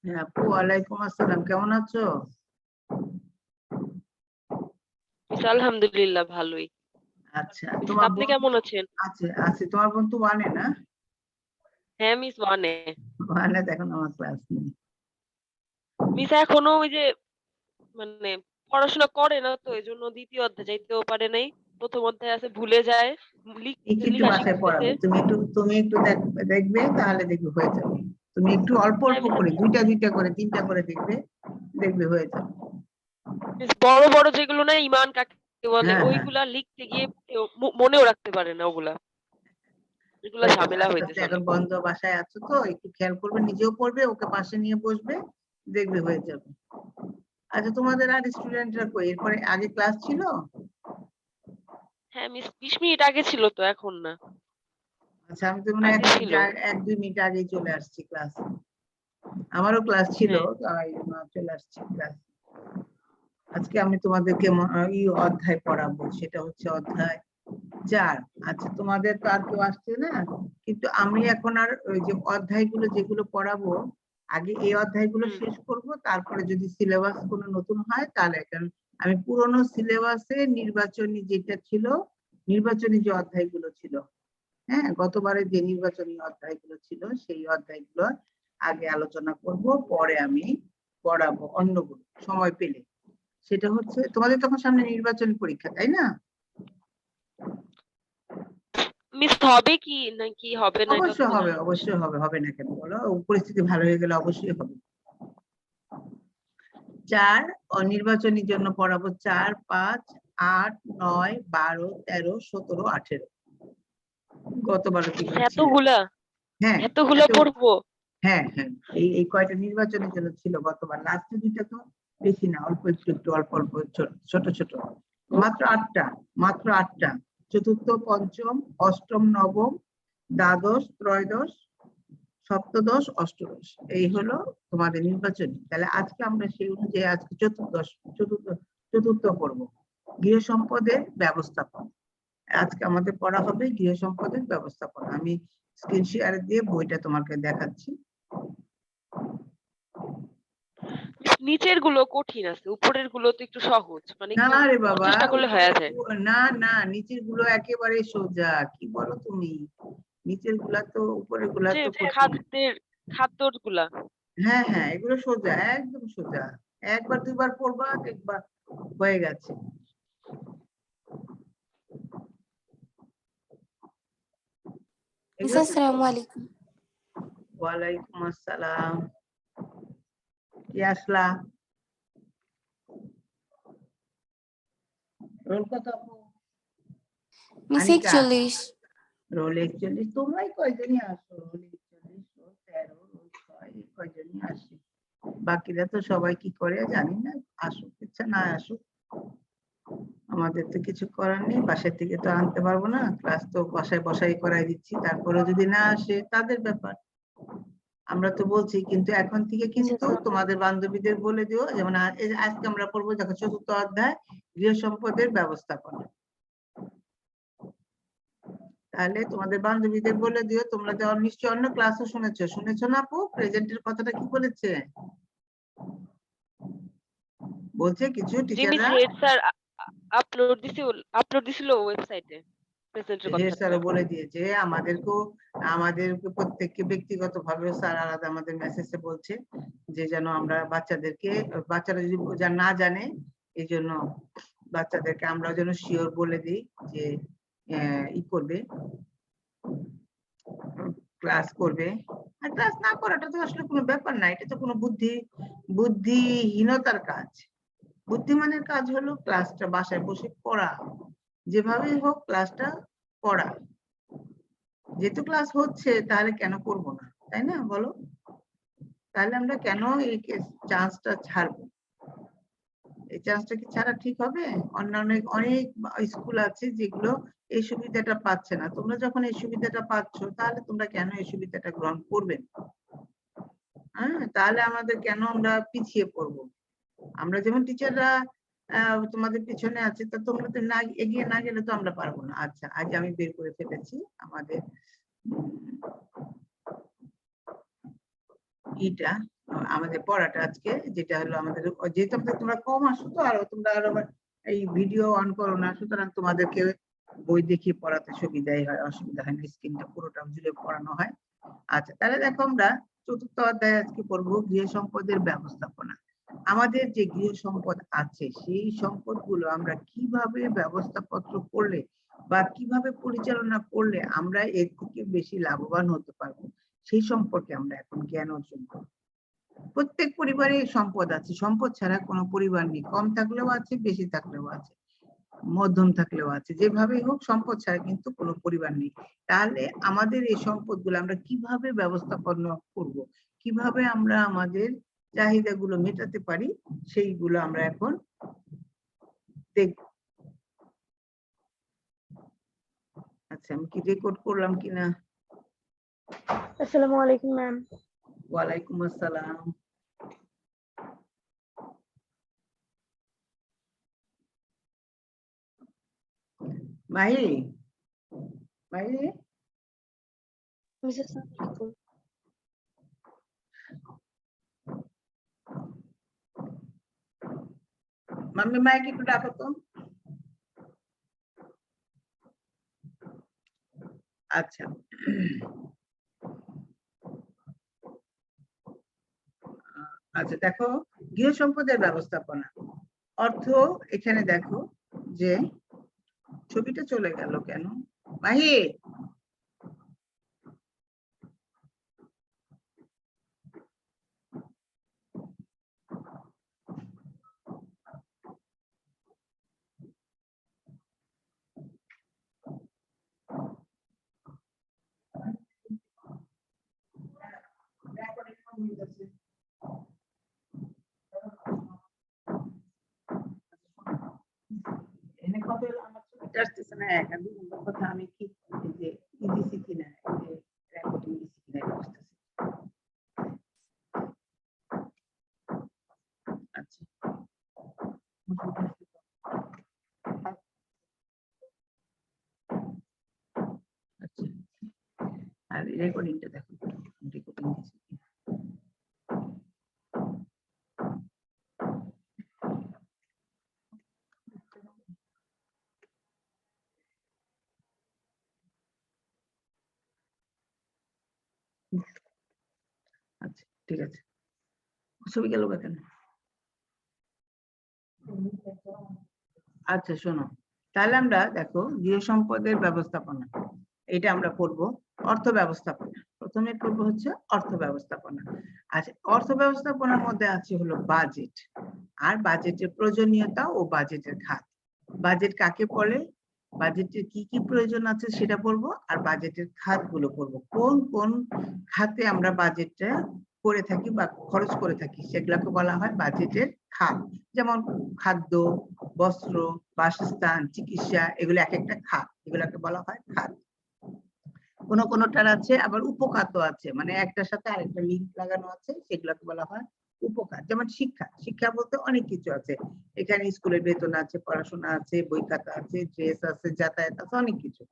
হ্যাঁ আপু, ওয়ালাইকুম আসসালাম, কেমন আছো? আলহামদুলিল্লাহ ভালোই। আচ্ছা, তোমার আপনি বোন কেমন আছেন? আছে আছে তোমার বোন তো ওয়ানে না? হ্যাঁ মিস ওয়ানে। ওয়ানে এখন আমার ক্লাস নেই। মিস এখনো ওই যে মানে পড়াশোনা করে না, তো এই জন্য দ্বিতীয় অধ্যায় যাইতেও পারে নাই। প্রথম অধ্যায় আছে, ভুলে যায়। একটু একটু লিখা বাসায় শিখতেছে। পড়াবে, তুমি একটু দেখবে, তাহলে দেখবে হয়ে যাবে। তুমি একটু অল্প হ্যাঁ অল্প মিস, করে দুইটা দুইটা করে তিনটা করে দেখবে, দেখবে হয়ে যাবে। বড় বড় যেগুলো না ইমান কাকে বলে হ্যাঁ হ্যাঁ, ওইগুলা লিখতে গিয়ে মনেও রাখতে পারে না ওগুলা। এগুলা হয়ে যাবে ঝামেলা আস্তে আস্তে। হইতেছে এখন অনেক। বন্ধ, বাসায় আছো তো একটু খেয়াল করবে, নিজেও পড়বে, ওকে পাশে নিয়ে বসবে, দেখবে হয়ে যাবে। আচ্ছা, তোমাদের আর স্টুডেন্টরা কই? এরপরে আগে ক্লাস ছিল? হ্যাঁ মিস 20 মিনিট আগে ছিল তো, এখন না। আচ্ছা, আমি তো মনে হয় আগে ছিল। 1-2 মিনিট আগেই চলে আসছি ক্লাস। আমারও ক্লাস ছিল, হ্যাঁ তাই চলে আসছি ক্লাস। আজকে আমি তোমাদেরকে এই অধ্যায় পড়াবো, সেটা হচ্ছে অধ্যায় 4। আচ্ছা, তোমাদের তো আর কেউ আসছে না, কিন্তু আমি এখন আর ওই যে অধ্যায়গুলো যেগুলো পড়াবো, আগে এই অধ্যায়গুলো হুম। শেষ করব, তারপরে যদি সিলেবাস কোনো নতুন হয় তাহলে। কারণ আমি পুরনো সিলেবাসে নির্বাচনী যেটা ছিল, নির্বাচনী যে অধ্যায়গুলো ছিল, হ্যাঁ গতবারের যে নির্বাচনী অধ্যায়গুলো ছিল, সেই অধ্যায়গুলো আগে আলোচনা করব, পরে আমি পড়াবো অন্যগুলো সময় পেলে। সেটা হচ্ছে, তোমাদের তখন সামনে নির্বাচনী পরীক্ষা, তাই না? মিস হবে কি নাকি হবে না এটা তো অবশ্যই জানি হবে, না। অবশ্যই হবে, হবে না কেন বলো? পরিস্থিতি ভালো হয়ে গেলে অবশ্যই হবে। 4 নির্বাচনীর জন্য পড়াবো। 4, 5, 8, 9, 12, 13, 17, 18। গতবারও যেগুলো ছিল। এতগুলা হ্যাঁ, এতগুলা এত, পড়বো? হ্যাঁ হ্যাঁ, এই কয়টা নির্বাচনের জন্য ছিল গতবার। লাস্টে দুইটা তো বেশি না, অল্প একটু একটু, অল্প অল্প ছোট ছোট। মাত্র 8টা, মাত্র 8টা। চতুর্থ, পঞ্চম, অষ্টম, নবম, দ্বাদশ, ত্রয়োদশ, সপ্তদশ, অষ্টদশ, এই হলো তোমাদের নির্বাচনী। তাহলে আজকে আমরা সেই অনুযায়ী আজকে চতুর্থ পর্ব, গৃহ সম্পদের ব্যবস্থাপনা। আজকে আমাদের পড়া হবে গৃহ সম্পদের ব্যবস্থাপনা। আমি স্ক্রিন শেয়ার দিয়ে বইটা তোমাকে দেখাচ্ছি। নিচের গুলো কঠিন আছে, উপরের গুলো তো একটু সহজ, মানে না একটু রে বাবা, চেষ্টা করলে হয়ে যায়। না না, নিচের গুলো একেবারে সোজা, কি বলো তুমি? নিচের গুলা তো, উপরের গুলা যে তো কঠিন। খাদ্যর গুলা। হ্যাঁ হ্যাঁ, এগুলো সোজা, একদম সোজা। একবার দুবার পড়বা, দেখবা হয়ে গেছে। এগুলো তো আসসালামু আলাইকুম। ওয়ালাইকুম আসসালাম। কি আসলা? রোল কত আপু? মিস আনিকা, 41। রোল 41। তোমরাই কয়জনই আসো? রোল 41, রোল 13, রোল 6, এই কয়জনই আসে। বাকিরা তো সবাই কি করে জানি না, আসুক ইচ্ছা না আসুক, আমাদের তো কিছু করার নেই। বাসায় থেকে তো আনতে পারবো না, ক্লাস তো বাসায় বসাই করাই দিচ্ছি, তারপরে যদি না আসে তাদের ব্যাপার। আমরা তো বলছি, কিন্তু এখন থেকে কিন্তু তোমাদের বান্ধবীদের বলে দিও, যেমন এই যে আজকে আমরা পড়বো, দেখো চতুর্থ অধ্যায় গৃহ সম্পদের ব্যবস্থাপনা। তাহলে তোমাদের বান্ধবীদের বলে দিও। তোমরা তো নিশ্চয়ই অন্য ক্লাসও শুনেছো না আপু? প্রেজেন্টের কথাটা কি বলেছে? বলছে কিছু জি মিস, টিচাররা। হেড স্যার আপলোড দিছিল ওয়েবসাইটে প্রেজেন্টের হেড কথাটা। স্যারও বলে দিয়েছে, আমাদেরকে প্রত্যেককে ব্যক্তিগত ভাবে স্যার আলাদা আমাদের মেসেজে বলছে যে যেন আমরা বাচ্চারা যদি না জানে, এই জন্য বাচ্চাদেরকে আমরা যেন শিওর বলে দিই যে ই করবে, ক্লাস করবে। আর ক্লাস না করাটা তো আসলে কোনো ব্যাপার না, এটা তো কোনো বুদ্ধিহীনতার কাজ। বুদ্ধিমানের কাজ হলো ক্লাসটা বাসায় বসে পড়া, যেভাবেই হোক ক্লাসটা পড়া। যেহেতু ক্লাস হচ্ছে, তাহলে কেন করব না, তাই না বলো? তাহলে আমরা কেন এই চান্সটা ছাড়বো? এই চান্সটা কি ছাড়া ঠিক হবে? অন্যান্য অনেক স্কুল আছে যেগুলো এই সুবিধাটা পাচ্ছে না। তোমরা যখন এই সুবিধাটা পাচ্ছ, তাহলে তোমরা কেন এই সুবিধাটা গ্রহণ করবে? হ্যাঁ, তাহলে আমাদের কেন আমরা পিছিয়ে পড়বো? আমরা যেমন টিচাররা তোমাদের পিছনে আছে, তা তোমরা তো না এগিয়ে না গেলে তো আমরা পারবো না। আচ্ছা, আজ আমি বের করে ফেলেছি আমাদের ইটা, আমাদের পড়াটা আজকে যেটা হলো আমাদের যেহেতু তোমরা কম আসো তো আর তোমরা আরো এই ভিডিও অন করো না, সুতরাং তোমাদেরকে বই দেখিয়ে পড়াতে সুবিধাই হয়, অসুবিধা হয় না, স্ক্রিনটা পুরোটা জুড়ে পড়ানো হয়। আচ্ছা, তাহলে দেখো আমরা চতুর্থ অধ্যায় আজকে পড়বো গৃহ সম্পদের ব্যবস্থাপনা। আমাদের যে গৃহ সম্পদ আছে সেই সম্পদগুলো আমরা কিভাবে ব্যবস্থাপত্র করলে বা কিভাবে পরিচালনা করলে আমরা এর থেকে বেশি লাভবান হতে পারবো সেই সম্পর্কে আমরা এখন জ্ঞান অর্জন করব। প্রত্যেক পরিবারে সম্পদ আছে, সম্পদ ছাড়া কোনো পরিবার নেই, কম থাকলেও আছে, বেশি থাকলেও আছে, মধ্যম থাকলেও আছে, যেভাবেই হোক সম্পদ ছাড়া কিন্তু কোনো পরিবার নেই। তাহলে আমাদের এই সম্পদগুলো আমরা কিভাবে ব্যবস্থাপনা করব, কিভাবে আমরা আমাদের চাহিদাগুলো মেটাতে পারি সেইগুলো আমরা এখন দেখব। আচ্ছা, আমি কি রেকর্ড করলাম কিনা? আসসালামু আলাইকুম ম্যাম। ওয়ালাইকুম আসসালাম। মাহি, মাহি, মিস আসসালামু আলাইকুম। মাম্মি মাইকে একটু ডাকো তো। আচ্ছা, আচ্ছা দেখো, গৃহ সম্পদের ব্যবস্থাপনা অর্থ, এখানে দেখো যে ছবিটা চলে গেল কেন? মাহি, এনে কত হলো? আমার ছবিটা আসতেছে না, এক আর দুই নম্বর কথা আমি কি যে দিছি কিনা, রেকর্ডিং দিছি কিনা এটা বুঝতেছি। আচ্ছা, আচ্ছা, আর রেকর্ডিংটা দেখো, রেকর্ডিং দিছি কিনা। আচ্ছা, ঠিক আছে, ছবি গেল কেন? আচ্ছা শোনো, তাহলে আমরা দেখো গৃহ সম্পদের ব্যবস্থাপনা, এটা আমরা পড়বো অর্থ ব্যবস্থাপনা। প্রথমে পড়বো হচ্ছে অর্থ ব্যবস্থাপনা। আচ্ছা, অর্থ ব্যবস্থাপনার মধ্যে আছে হলো বাজেট, আর বাজেটের প্রয়োজনীয়তা ও বাজেটের খাত। বাজেট কাকে বলে, বাজেটের কি কি প্রয়োজন আছে সেটা পড়বো, আর বাজেটের খাতগুলো পড়বো, কোন কোন খাতে আমরা বাজেটটা করে থাকি বা খরচ করে থাকি সেগুলোকে বলা হয় বাজেটের খাত। যেমন খাদ্য, বস্ত্র, বাসস্থান, চিকিৎসা, এগুলো এক একটা খাত, এগুলোকে বলা হয় খাত। কোনটার আছে আবার উপখাতও আছে, মানে একটার সাথে আরেকটা লিঙ্ক লাগানো আছে, সেগুলোকে বলা হয় উপখাত। যেমন শিক্ষা, শিক্ষা বলতে অনেক কিছু আছে, এখানে স্কুলের বেতন আছে, পড়াশোনা আছে, বই খাতা আছে, ড্রেস আছে, যাতায়াত আছে, অনেক কিছু।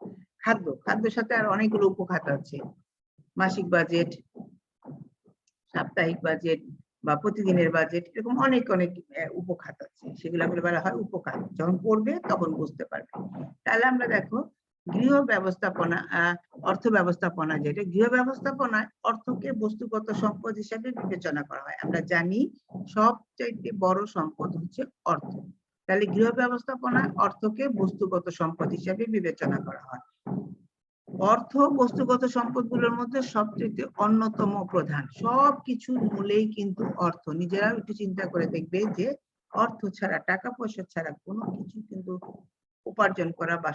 খাদ্য, খাদ্যের সাথে আর অনেকগুলো উপখাত আছে, মাসিক বাজেট, সাপ্তাহিক বাজেট বা প্রতিদিনের বাজেট, এরকম অনেক অনেক উপখাত আছে, সেগুলোকে বলা হয় উপখাত। যখন পড়বে তখন বুঝতে পারবে। তাহলে আমরা দেখো গৃহ ব্যবস্থাপনা, অর্থ ব্যবস্থাপনা, যেটা গৃহ ব্যবস্থাপনায় অর্থকে বস্তুগত সম্পদ হিসেবে বিবেচনা করা হয়। আমরা জানি সবচাইতে বড় সম্পদ হচ্ছে অর্থ, তাহলে গৃহ ব্যবস্থাপনায় অর্থকে বস্তুগত সম্পদ হিসেবে বিবেচনা করা হয়। অর্থ বস্তুগত সম্পদগুলোর মধ্যে সবচেয়ে অন্যতম প্রধান, সবকিছুর মূলেই কিন্তু অর্থ। নিজেরাও একটু চিন্তা করে দেখবে যে অর্থ ছাড়া, টাকা পয়সা ছাড়া কোনো কিছু কিন্তু উপার্জন করা বা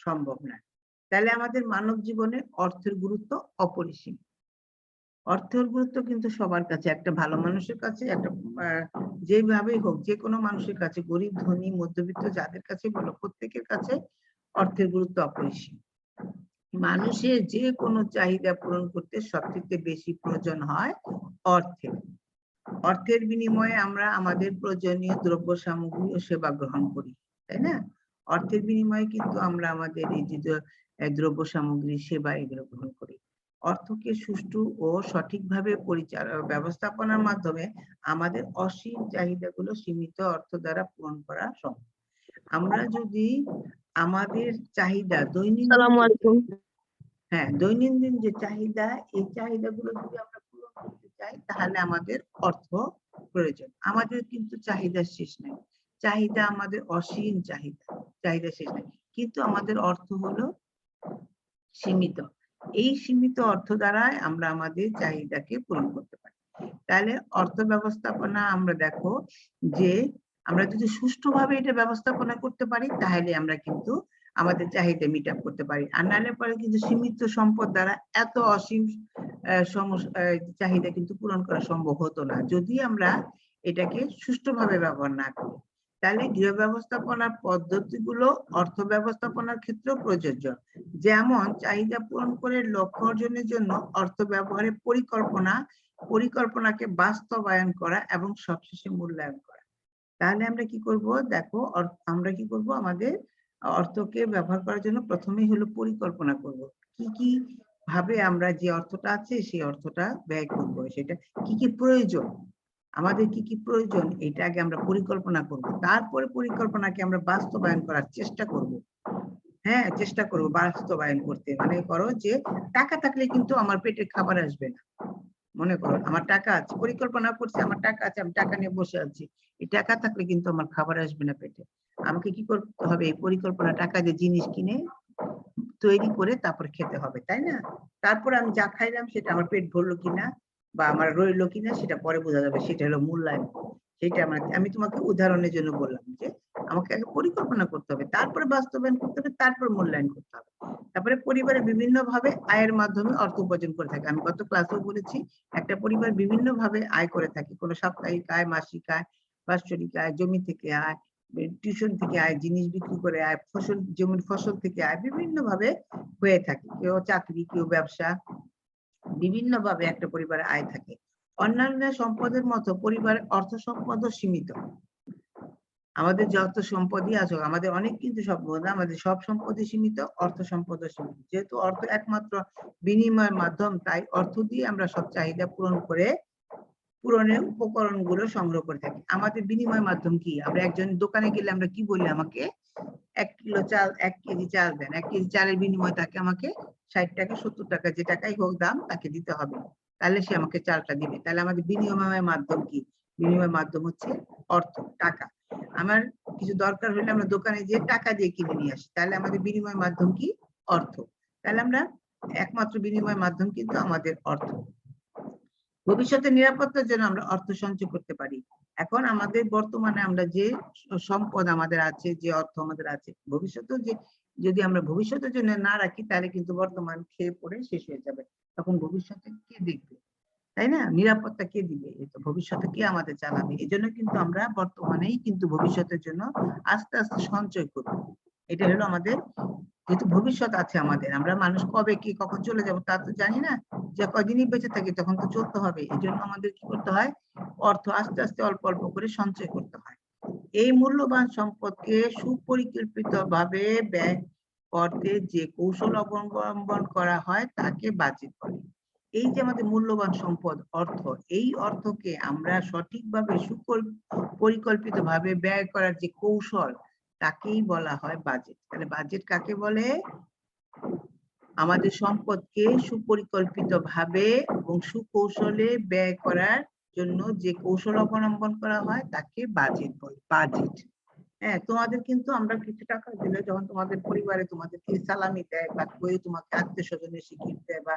সম্ভব না। তাহলে আমাদের মানব জীবনে অর্থের গুরুত্ব অপরিসীম। অর্থের গুরুত্ব কিন্তু সবার কাছে, একটা ভালো মানুষের কাছে, একটা যেভাবেই হোক, যে কোনো মানুষের কাছে, গরিব ধনী মধ্যবিত্ত যাদের কাছে বলো, প্রত্যেকের কাছে অর্থের গুরুত্ব অপরিসীম। মানুষের যে কোনো চাহিদা পূরণ করতে সবচেয়ে বেশি প্রয়োজন হয় অর্থের। অর্থের বিনিময়ে আমরা আমাদের প্রয়োজনীয় দ্রব্য সামগ্রী ও সেবা গ্রহণ করি, তাই না? অর্থের বিনিময়ে কিন্তু আমরা আমাদের এই যে দ্রব্য সামগ্রী, সেবা, এগুলো গ্রহণ করি। অর্থকে সুষ্ঠু ও সঠিকভাবে ব্যবস্থাপনার মাধ্যমে আমাদের অসীম চাহিদাগুলো সীমিত অর্থ দ্বারা পূরণ করা সম্ভব। আমরা যদি আমাদের চাহিদা আসসালামু আলাইকুম। দৈনন্দিন যে চাহিদা, এই চাহিদাগুলো যদি আমরা পূরণ করতে চাই তাহলে আমাদের অর্থ প্রয়োজন। আমাদের কিন্তু চাহিদা শেষ নাই, চাহিদা আমাদের অসীম চাহিদা শেষ নাই, কিন্তু আমাদের অর্থ হলো সীমিত। এই সীমিত অর্থ দ্বারাই আমরা আমাদের চাহিদাকে পূরণ করতে পারি। তাহলে অর্থ ব্যবস্থাপনা আমরা দেখো যে আমরা যদি সুষ্ঠুভাবে এটা ব্যবস্থাপনা করতে পারি তাহলে আমরা কিন্তু আমাদের চাহিদা মিট আপ করতে পারি। আর নাহলে পরে কিন্তু সীমিত সম্পদ দ্বারা এত অসীম চাহিদা কিন্তু পূরণ করা সম্ভব হতো না যদি আমরা এটাকে সুষ্ঠুভাবে ব্যবহার না করি। তাহলে গৃহ ব্যবস্থাপনার পদ্ধতিগুলো অর্থ ব্যবস্থাপনার ক্ষেত্রেও প্রযোজ্য। যেমন চাহিদা পূরণ করে লক্ষ্য অর্জনের জন্য অর্থ ব্যবহারের পরিকল্পনাকে বাস্তবায়ন করা এবং সবশেষে মূল্যায়ন করা। তাহলে আমরা কি করব, দেখো আমরা কি করব, আমাদের অর্থকে ব্যবহার করার জন্য প্রথমেই হলো পরিকল্পনা করব। কি কি ভাবে আমরা যে অর্থটা আছে সেই অর্থটা ব্যয় করব, সেটা কি কি প্রয়োজন, আমাদের কি কি প্রয়োজন, এটা আগে আমরা পরিকল্পনা করব। তারপরে পরিকল্পনাকে আমরা বাস্তবায়ন করার চেষ্টা করব। হ্যাঁ, চেষ্টা করব বাস্তবায়ন করতে। মানে করো যে টাকা থাকলে কিন্তু আমার পেটে খাবার আসবে না। মনে করো আমার টাকা আছে, পরিকল্পনা করছি আমার টাকা আছে, আমি টাকা নিয়ে বসে আছি, এই টাকা থাকলে কিন্তু আমার খাবার আসবে না পেটে। আমাকে কি করতে হবে, এই পরিকল্পনা টাকা দিয়ে জিনিস কিনে তৈরি করে তারপর খেতে হবে, তাই না? তারপর আমি যা খাইলাম সেটা আমার পেট ভরলো কিনা বা আমার রইলো কিনা সেটা পরে বোঝা যাবে, সেটা হলো মূল্যায়ন। সেটা আমি তোমাকে উদাহরণের জন্য বললাম যে আমাকে আগে পরিকল্পনা করতে হবে, তারপরে বাস্তবায়ন করতে হবে, তারপর মূল্যায়ন করতে হবে। তারপরে পরিবারে বিভিন্ন ভাবে আয়ের মাধ্যমে অর্থ উপার্জন করে থাকে। আমি গত ক্লাসেও বলেছি একটা পরিবার বিভিন্ন ভাবে আয় করে থাকে, কোনো সাপ্তাহিক আয়, মাসিক আয়, বাৎসরিক আয়, জমি থেকে আয়, টিউশন থেকে আয়, জিনিস বিক্রি করে আয়, জমির ফসল থেকে আয়, বিভিন্ন ভাবে হয়ে থাকে। কেউ চাকরি, কেউ ব্যবসা, বিভিন্ন ভাবে একটা পরিবারে আয় থাকে। অন্যান্য সম্পদের মতো পরিবারের অর্থ সম্পদও সীমিত। আমাদের যত সম্পদই আছে, আমাদের অনেক কিন্তু সম্পদ, আমাদের সব সম্পদই সীমিত, অর্থ সম্পদও সীমিত। যেহেতু অর্থ একমাত্র বিনিময়ের মাধ্যম, তাই অর্থ দিয়ে আমরা সব চাহিদা পূরণের উপকরণগুলো সংগ্রহ করে থাকি। আমাদের বিনিময় মাধ্যম কি, আমরা একজন দোকানে গেলে আমরা কি বলি, আমাকে 1 কিলো চাল, 1 কেজি চাল দেন। 1 কেজি চালের বিনিময়ে তাকে আমাকে 60 টাকা 70 টাকা যে টাকাই হোক দাম তাকে দিতে হবে, তাহলে সে আমাকে চালটা দিবে। তাহলে আমাদের বিনিময় মাধ্যম কি, বিনিময় মাধ্যম হচ্ছে অর্থ, টাকা। আমার কিছু দরকার হলে আমরা দোকানে যে টাকা দিয়ে কিনে নিয়ে আসি, তাহলে আমাদের বিনিময় মাধ্যম কি, অর্থ। তাহলে আমরা একমাত্র বিনিময় মাধ্যম কিন্তু আমাদের অর্থ। ভবিষ্যতে নিরাপত্তার জন্য আমরা অর্থ সঞ্চয় করতে পারি। এখন আমাদের বর্তমানে আমরা যে সম্পদ আমাদের আছে, যে অর্থ আমাদের আছে, ভবিষ্যতেও যদি আমরা ভবিষ্যতের জন্য না রাখি তাহলে কিন্তু বর্তমান খেয়ে পড়ে শেষ হয়ে যাবে। তখন ভবিষ্যতে কে দেখবে, তাই না? নিরাপত্তা কে দিবে, ভবিষ্যতে কে আমাদের চালাবে? এই জন্য কিন্তু আমরা বর্তমানেই কিন্তু ভবিষ্যতের জন্য আস্তে আস্তে সঞ্চয় করব। এটা হলো আমাদের, যেহেতু ভবিষ্যৎ আছে আমাদের, আমরা মানুষ কবে কি কখন চলে যাব তা তো জানি না, যে কয়দিনই বেঁচে থাকি তখন তো চলতে হবে। এই জন্য আমাদের কি করতে হয়, অর্থ আস্তে আস্তে অল্প অল্প করে সঞ্চয় করতে হয়। এই মূল্যবান সম্পদকে সুপরিকল্পিত ভাবে ব্যয় করতে যে কৌশল অবলম্বন করা হয় তাকে বাজেট বলে। এই যে আমাদের মূল্যবান সম্পদ অর্থ, এই অর্থকে আমরা সঠিকভাবে পরিকল্পিত ভাবে ব্যয় করার যে কৌশল তাকেই বলা হয় বাজেট। তাহলে বাজেট কাকে বলে? আমাদের সম্পদকে সুপরিকল্পিত ভাবে এবং সুকৌশলে ব্যয় করার জন্য যে কৌশল অবলম্বন করা হয় তাকে বাজেট বলে। বাজেট, হ্যাঁ, তোমাদের কিন্তু আমরা কিছু টাকা দিলে, যখন তোমাদের পরিবারে তোমাদেরকে সালামি দেয় বা কেউ তোমাকে আত্মীয় স্বজন এসে গিফট দেয় বা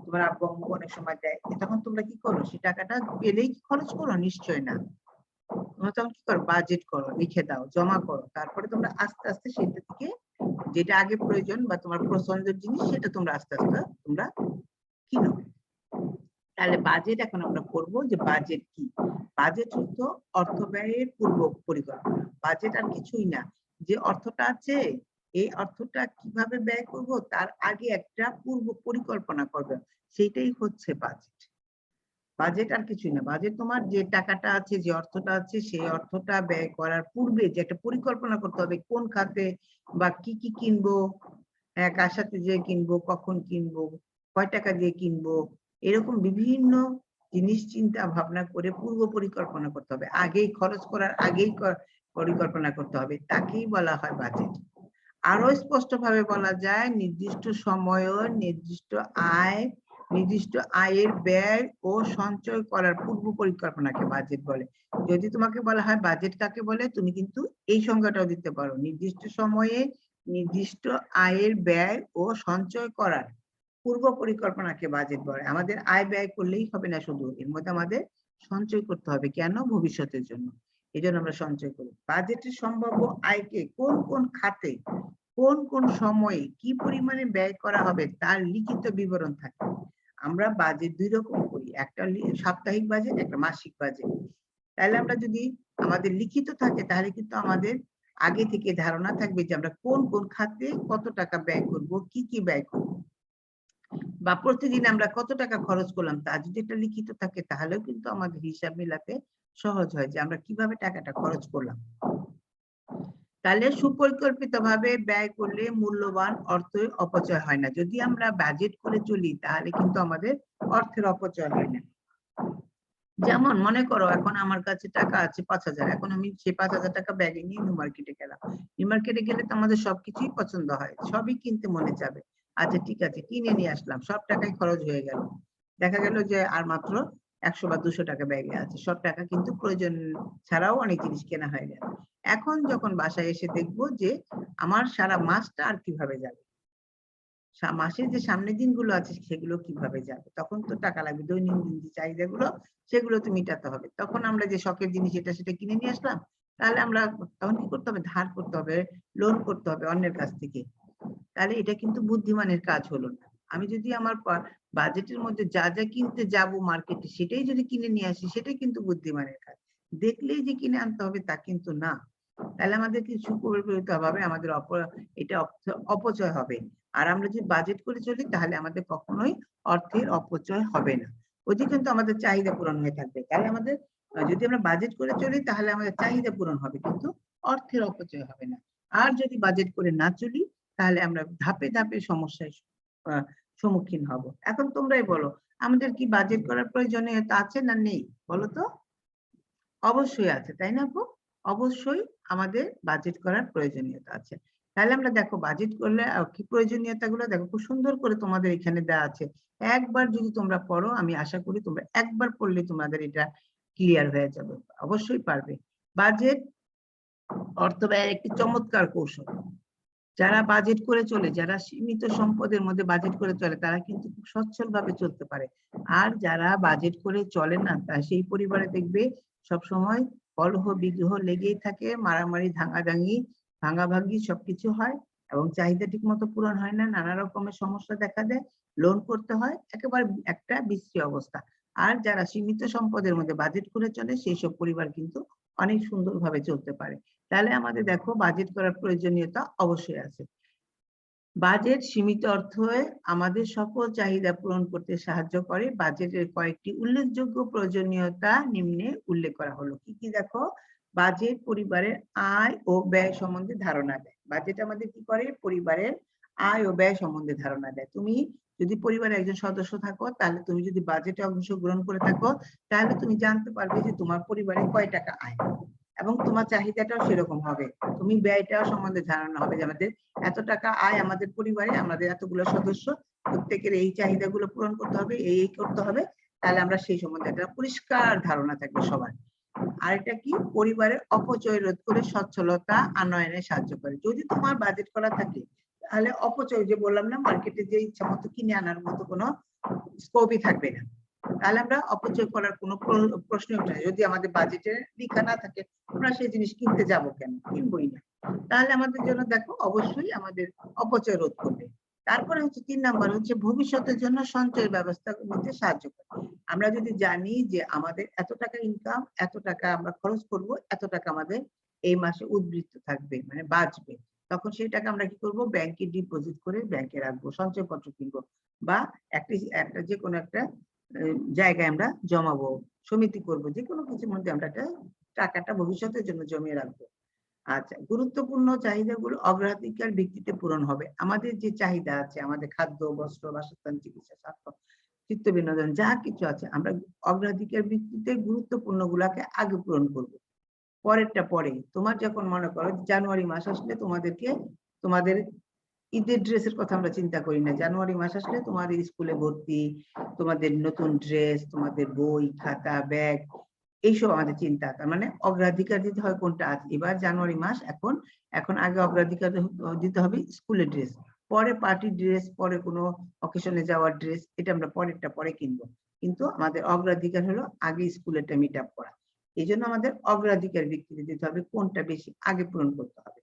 তোমার আব্বু আম্মু অনেক সময় দেয়, তখন তোমরা কি করো, সেই টাকাটা পেলেই কি খরচ করো? নিশ্চয় না। তোমরা তখন কি করো, বাজেট করো, লিখে দাও, জমা করো। তারপরে তোমরা আস্তে আস্তে সেটা থেকে যেটা আগে প্রয়োজন বা তোমার পছন্দের জিনিস সেটা তোমরা আস্তে আস্তে তোমরা কিনো। তাহলে বাজেট এখন আমরা করব যে বাজেট কি। বাজেট হচ্ছে অর্থ ব্যয়ের পূর্ব পরিকল্পনা। বাজেট আর কিছুই না, যে অর্থটা আছে এই অর্থটা কিভাবে ব্যয় করব তার আগে একটা পূর্ব পরিকল্পনা করবে, সেটাই হচ্ছে বাজেট। বাজেট আর কিছুই না। বাজেট তোমার যে টাকাটা আছে, যে অর্থটা আছে, সেই অর্থটা ব্যয় করার পূর্বে যে একটা পরিকল্পনা করতে হবে, কোন খাতে বা কি কি কিনবো, কার সাথে যে কিনবো, কখন কিনবো, কয় টাকা দিয়ে কিনবো, এরকম বিভিন্ন জিনিস চিন্তা ভাবনা করে পূর্ব পরিকল্পনা করতে হবে। আগেই খরচ করার আগেই পরিকল্পনা করতে হবে, তাকেই বলা হয় বাজেট। আরো স্পষ্টভাবে বলা যায় নির্দিষ্ট সময়, নির্দিষ্ট আয়, নির্দিষ্ট আয়ের ব্যয় ও সঞ্চয় করার পূর্ব পরিকল্পনাকে বাজেট বলে। যদি তোমাকে বলা হয় বাজেট কাকে বলে, তুমি কিন্তু এই সংজ্ঞাটাও দিতে পারো, নির্দিষ্ট সময়ে নির্দিষ্ট আয়ের ব্যয় ও সঞ্চয় করার পূর্ব পরিকল্পনাকে বাজেট বলে। আমাদের আয় ব্যয় করলেই হবে না, শুধু এর মধ্যে আমাদের সঞ্চয় করতে হবে। কেন? ভবিষ্যতের জন্য। এই জন্য আমরা সঞ্চয় করি। বাজেটের সম্ভাব্য আয়কে কোন কোন খাতে কোন কোন সময়ে কি পরিমাণে ব্যয় করা হবে তার লিখিত বিবরণ থাকে। আমরা বাজেট দুই রকম করি, একটা সাপ্তাহিক বাজেট, একটা মাসিক বাজেট। তাহলে আমরা যদি আমাদের লিখিত থাকে তাহলে কিন্তু আমাদের আগে থেকে ধারণা থাকবে যে আমরা কোন কোন খাতে কত টাকা ব্যয় করব, কি কি ব্যয় করব, বা প্রতিদিন আমরা কত টাকা খরচ করলাম তা যদি এটা লিখিত থাকে তাহলেও কিন্তু আমাদের হিসাব মেলাতে সহজ হয় যে আমরা কিভাবে টাকাটা খরচ করলাম। তাহলে সুপরিকল্পিতভাবে ব্যয় করলে মূল্যবান অর্থ অপচয় হয় না। যদি আমরা বাজেট করে চলি তাহলে কিন্তু আমাদের অর্থের অপচয় হয় না। যেমন মনে করো এখন আমার কাছে টাকা আছে 5,000, এখন আমি সেই 5,000 টাকা ব্যাগে নিয়ে নিউ মার্কেটে গেলাম। নিউ মার্কেটে গেলে তো আমাদের সবকিছুই পছন্দ হয়, সবই কিনতে মনে যাবে। আচ্ছা ঠিক আছে, কিনে নিয়ে আসলাম, সব টাকাই খরচ হয়ে গেল। দেখা গেল যে আর মাত্র 100 বা 200 টাকা ব্যাগে আছে, সব টাকা কিন্তু প্রয়োজন ছাড়াও অনেক জিনিস কেনা হয়ে গেল। এখন যখন বাসায় এসে দেখবো যে আমার সারা মাসটা আর কিভাবে যাবে, মাসের যে সামনের দিনগুলো আছে সেগুলো কিভাবে যাবে, তখন তো টাকা লাগবে। দৈনন্দিন যে চাহিদাগুলো সেগুলো তো মেটাতে হবে। তখন আমরা যে শখের জিনিস এটা সেটা কিনে নিয়ে আসলাম, তাহলে আমরা তখন কি করতে হবে? ধার করতে হবে, লোন করতে হবে অন্যের কাছ থেকে। তাহলে এটা কিন্তু বুদ্ধিমানের কাজ হলো না। আমি যদি আমার বাজেটের মধ্যে যা যা কিনতে যাব মার্কেটে সেটাই যদি কিনে নিয়ে আসি, সেটাই কিন্তু বুদ্ধিমানের কাজ। দেখলেই যে কিনে আনতে হবে তা কিন্তু না। তাহলে আমাদের কি সুপরিকল্পিত ভাবে আমাদের এটা অপচয় হবে। আর আমরা যদি বাজেট করে চলি তাহলে আমাদের কখনোই অর্থের অপচয় হবে না, ওইটি কিন্তু আমাদের চাহিদা পূরণ হয়ে থাকবে। তাহলে আমাদের যদি আমরা বাজেট করে চলি তাহলে আমাদের চাহিদা পূরণ হবে, কিন্তু অর্থের অপচয় হবে না। আর যদি বাজেট করে না চলি তাহলে আমরা ধাপে ধাপে সমস্যার সম্মুখীন হব। এখন তোমরাই বলো, আমাদের কি বাজেট করার প্রয়োজনীয়তা আছে না নেই? বলো তো। অবশ্যই আছে, তাই না আপু? অবশ্যই আমাদের বাজেট করার প্রয়োজনীয়তা আছে। তাহলে আমরা দেখো বাজেট করলে কি প্রয়োজনীয়তাগুলো দেখো খুব সুন্দর করে তোমাদের এখানে দেওয়া আছে। একবার যদি তোমরা পড়ো, আমি আশা করি তোমরা একবার পড়লে তোমাদের এটা ক্লিয়ার হয়ে যাবে, অবশ্যই পারবে। বাজেট অর্থ ব্যয়ের একটি চমৎকার কৌশল। যারা বাজেট করে চলে, যারা সীমিত সম্পদের মধ্যে বাজেট করে চলে, তারা কিন্তু খুব সচ্ছল ভাবে চলতে পারে। আর যারা বাজেট করে চলে না, তা সেই পরিবারে দেখবে সবসময় কলহ বিগ্রহ লেগেই থাকে, মারামারি ভাঙাভাঙি ভাঙাভাঙি সবকিছু হয়, এবং চাহিদা ঠিক মতো পূরণ হয় না, নানা রকমের সমস্যা দেখা দেয়, লোন করতে হয়, একেবারে একটা বিশ্রী অবস্থা। আর যারা সীমিত সম্পদের মধ্যে বাজেট করে চলে সেই সব পরিবার কিন্তু অনেক সুন্দরভাবে চলতে পারে। তাহলে আমাদের দেখো বাজেট করার প্রয়োজনীয়তা অবশ্যই আছে। বাজেট সীমিত অর্থে আমাদের সকল চাহিদা পূরণ করতে সাহায্য করে। বাজেটের কয়েকটি উল্লেখযোগ্য প্রয়োজনীয়তা নিম্নে উল্লেখ করা হলো। কি কি দেখো? বাজেট পরিবারের আয় ও ব্যয় সম্বন্ধে ধারণা দেয়। বাজেট আমাদের কি করে? পরিবারের আয় ও ব্যয় সম্বন্ধে ধারণা দেয়। তুমি যদি পরিবারের একজন সদস্য থাকো, তাহলে তুমি যদি বাজেটে অংশগ্রহণ করে থাকো তাহলে তুমি জানতে পারবে যে তোমার পরিবারে কয় টাকা আয়, এবং তোমার চাহিদাটাও সেরকম হবে। তুমি ব্যয়টাও সম্বন্ধে ধারণা হবে যে আমাদের এত টাকা আয় আমাদের পরিবারে, আমাদের এতগুলো সদস্য, প্রত্যেকের এই চাহিদাগুলো পূরণ করতে হবে, এই করতে হবে, তাহলে আমরা সেই সম্বন্ধে একটা পরিষ্কার ধারণা থাকবে সবার। আরেকটা কি? পরিবারের অপচয় রোধ করে সচ্ছলতা আনয়নে সাহায্য করে। যদি তোমার বাজেট করা থাকে তাহলে অপচয়, যে বললাম না মার্কেটে যে ইচ্ছা মতো কিনে আনার মতো কোনো স্কোপই থাকবে না। তাহলে আমরা অপচয় করার কোনো প্রশ্ন ওঠে না। যদি আমাদের বাজেটে লেখা না থাকে আমরা সেই জিনিস কিনতে যাব কেন? কিনবই না। তাহলে আমাদের জন্য দেখো অবশ্যই আমাদের অপচয় রোধ করবে। তারপরে হচ্ছে 3 নাম্বার হচ্ছে ভবিষ্যতের জন্য সঞ্চয় ব্যবস্থা নিতে সাহায্য করে। আমরা যদি জানি যে আমাদের এত টাকা ইনকাম, এত টাকা আমরা খরচ করব, এত টাকা আমাদের এই মাসে উদ্বৃত্ত থাকবে, মানে বাঁচবে, তখন সেই টাকা আমরা কি করব? ব্যাংকে ডিপোজিট করে ব্যাংকে রাখবো, সঞ্চয়পত্র কিনবো, বা একটা যে কোনো একটা জায়গায় আমরা জমাবো, সমিতি করব, যে কোনো কিছুর মধ্যে আমরা টাকাটা ভবিষ্যতের জন্য জমিয়ে রাখবো। আচ্ছা, গুরুত্বপূর্ণ চাহিদাগুলো অগ্রাধিকার ভিত্তিতে পূরণ হবে। আমাদের যে চাহিদা আছে, আমাদের খাদ্য, বস্ত্র, বাসস্থান, চিকিৎসা, স্বাস্থ্য, চিত্ত বিনোদন যা কিছু আছে, আমরা অগ্রাধিকার ভিত্তিতে গুরুত্বপূর্ণ গুলাকে আগে পূরণ করব, পরেরটা পরে। তোমার যখন মনে করো জানুয়ারি মাস আসলে তোমাদের ঈদের ড্রেসের কথা আমরা চিন্তা করি না। জানুয়ারি মাস আসলে তোমাদের স্কুলে ভর্তি, তোমাদের নতুন ড্রেস, তোমাদের বই, খাতা, ব্যাগ, এইসব আমাদের চিন্তা। তার মানে অগ্রাধিকার দিতে হয় কোনটা আছে। এবার জানুয়ারি মাস, এখন আগে অগ্রাধিকার দিতে হবে স্কুলের ড্রেস, পরে পার্টি ড্রেস, পরে কোনো অকেশনে যাওয়ার ড্রেস, এটা আমরা পরেরটা পরে কিনবো। কিন্তু আমাদের অগ্রাধিকার হলো আগে স্কুলেরটা মিট আপ করা। এই জন্য আমাদের অগ্রাধিকার ভিত্তিতে দিতে হবে কোনটা বেশি আগে পূরণ করতে হবে।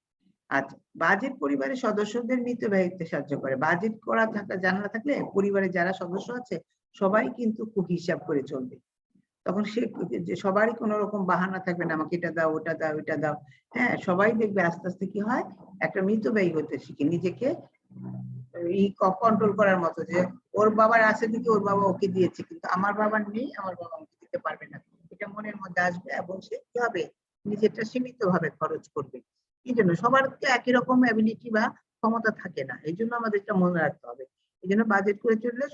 আচ্ছা, বাজেট পরিবারের সদস্যদের মিতব্যয়িতে সাহায্য করে। বাজেট করা জানা থাকলে পরিবারে যারা সদস্য আছে সবাই কিন্তু খুব হিসাব করে চলবে। তখন সবারই কোনো রকম বাহানা থাকবে না, আমাকে এটা দাও, ওটা দাও, এটা দাও। হ্যাঁ, সবাই দেখবে আস্তে আস্তে কি হয়, একটা মিতব্যয়ী হতে শিখে, নিজেকে কন্ট্রোল করার মতো, যে ওর বাবার আছে দিকে ওর বাবা ওকে দিয়েছে, কিন্তু আমার বাবার নেই, আমার বাবা আমাকে দিতে পারবে না, এটা মনের মধ্যে আসবে এবং সে কি হবে, নিজেরটা সীমিত ভাবে খরচ করবে। এই জন্য সবার তো একই রকম অ্যাবিলিটি বা ক্ষমতা থাকে না, এই জন্য আমাদের এটা মনে রাখতে হবে। এই জন্য বাজেট করে চললে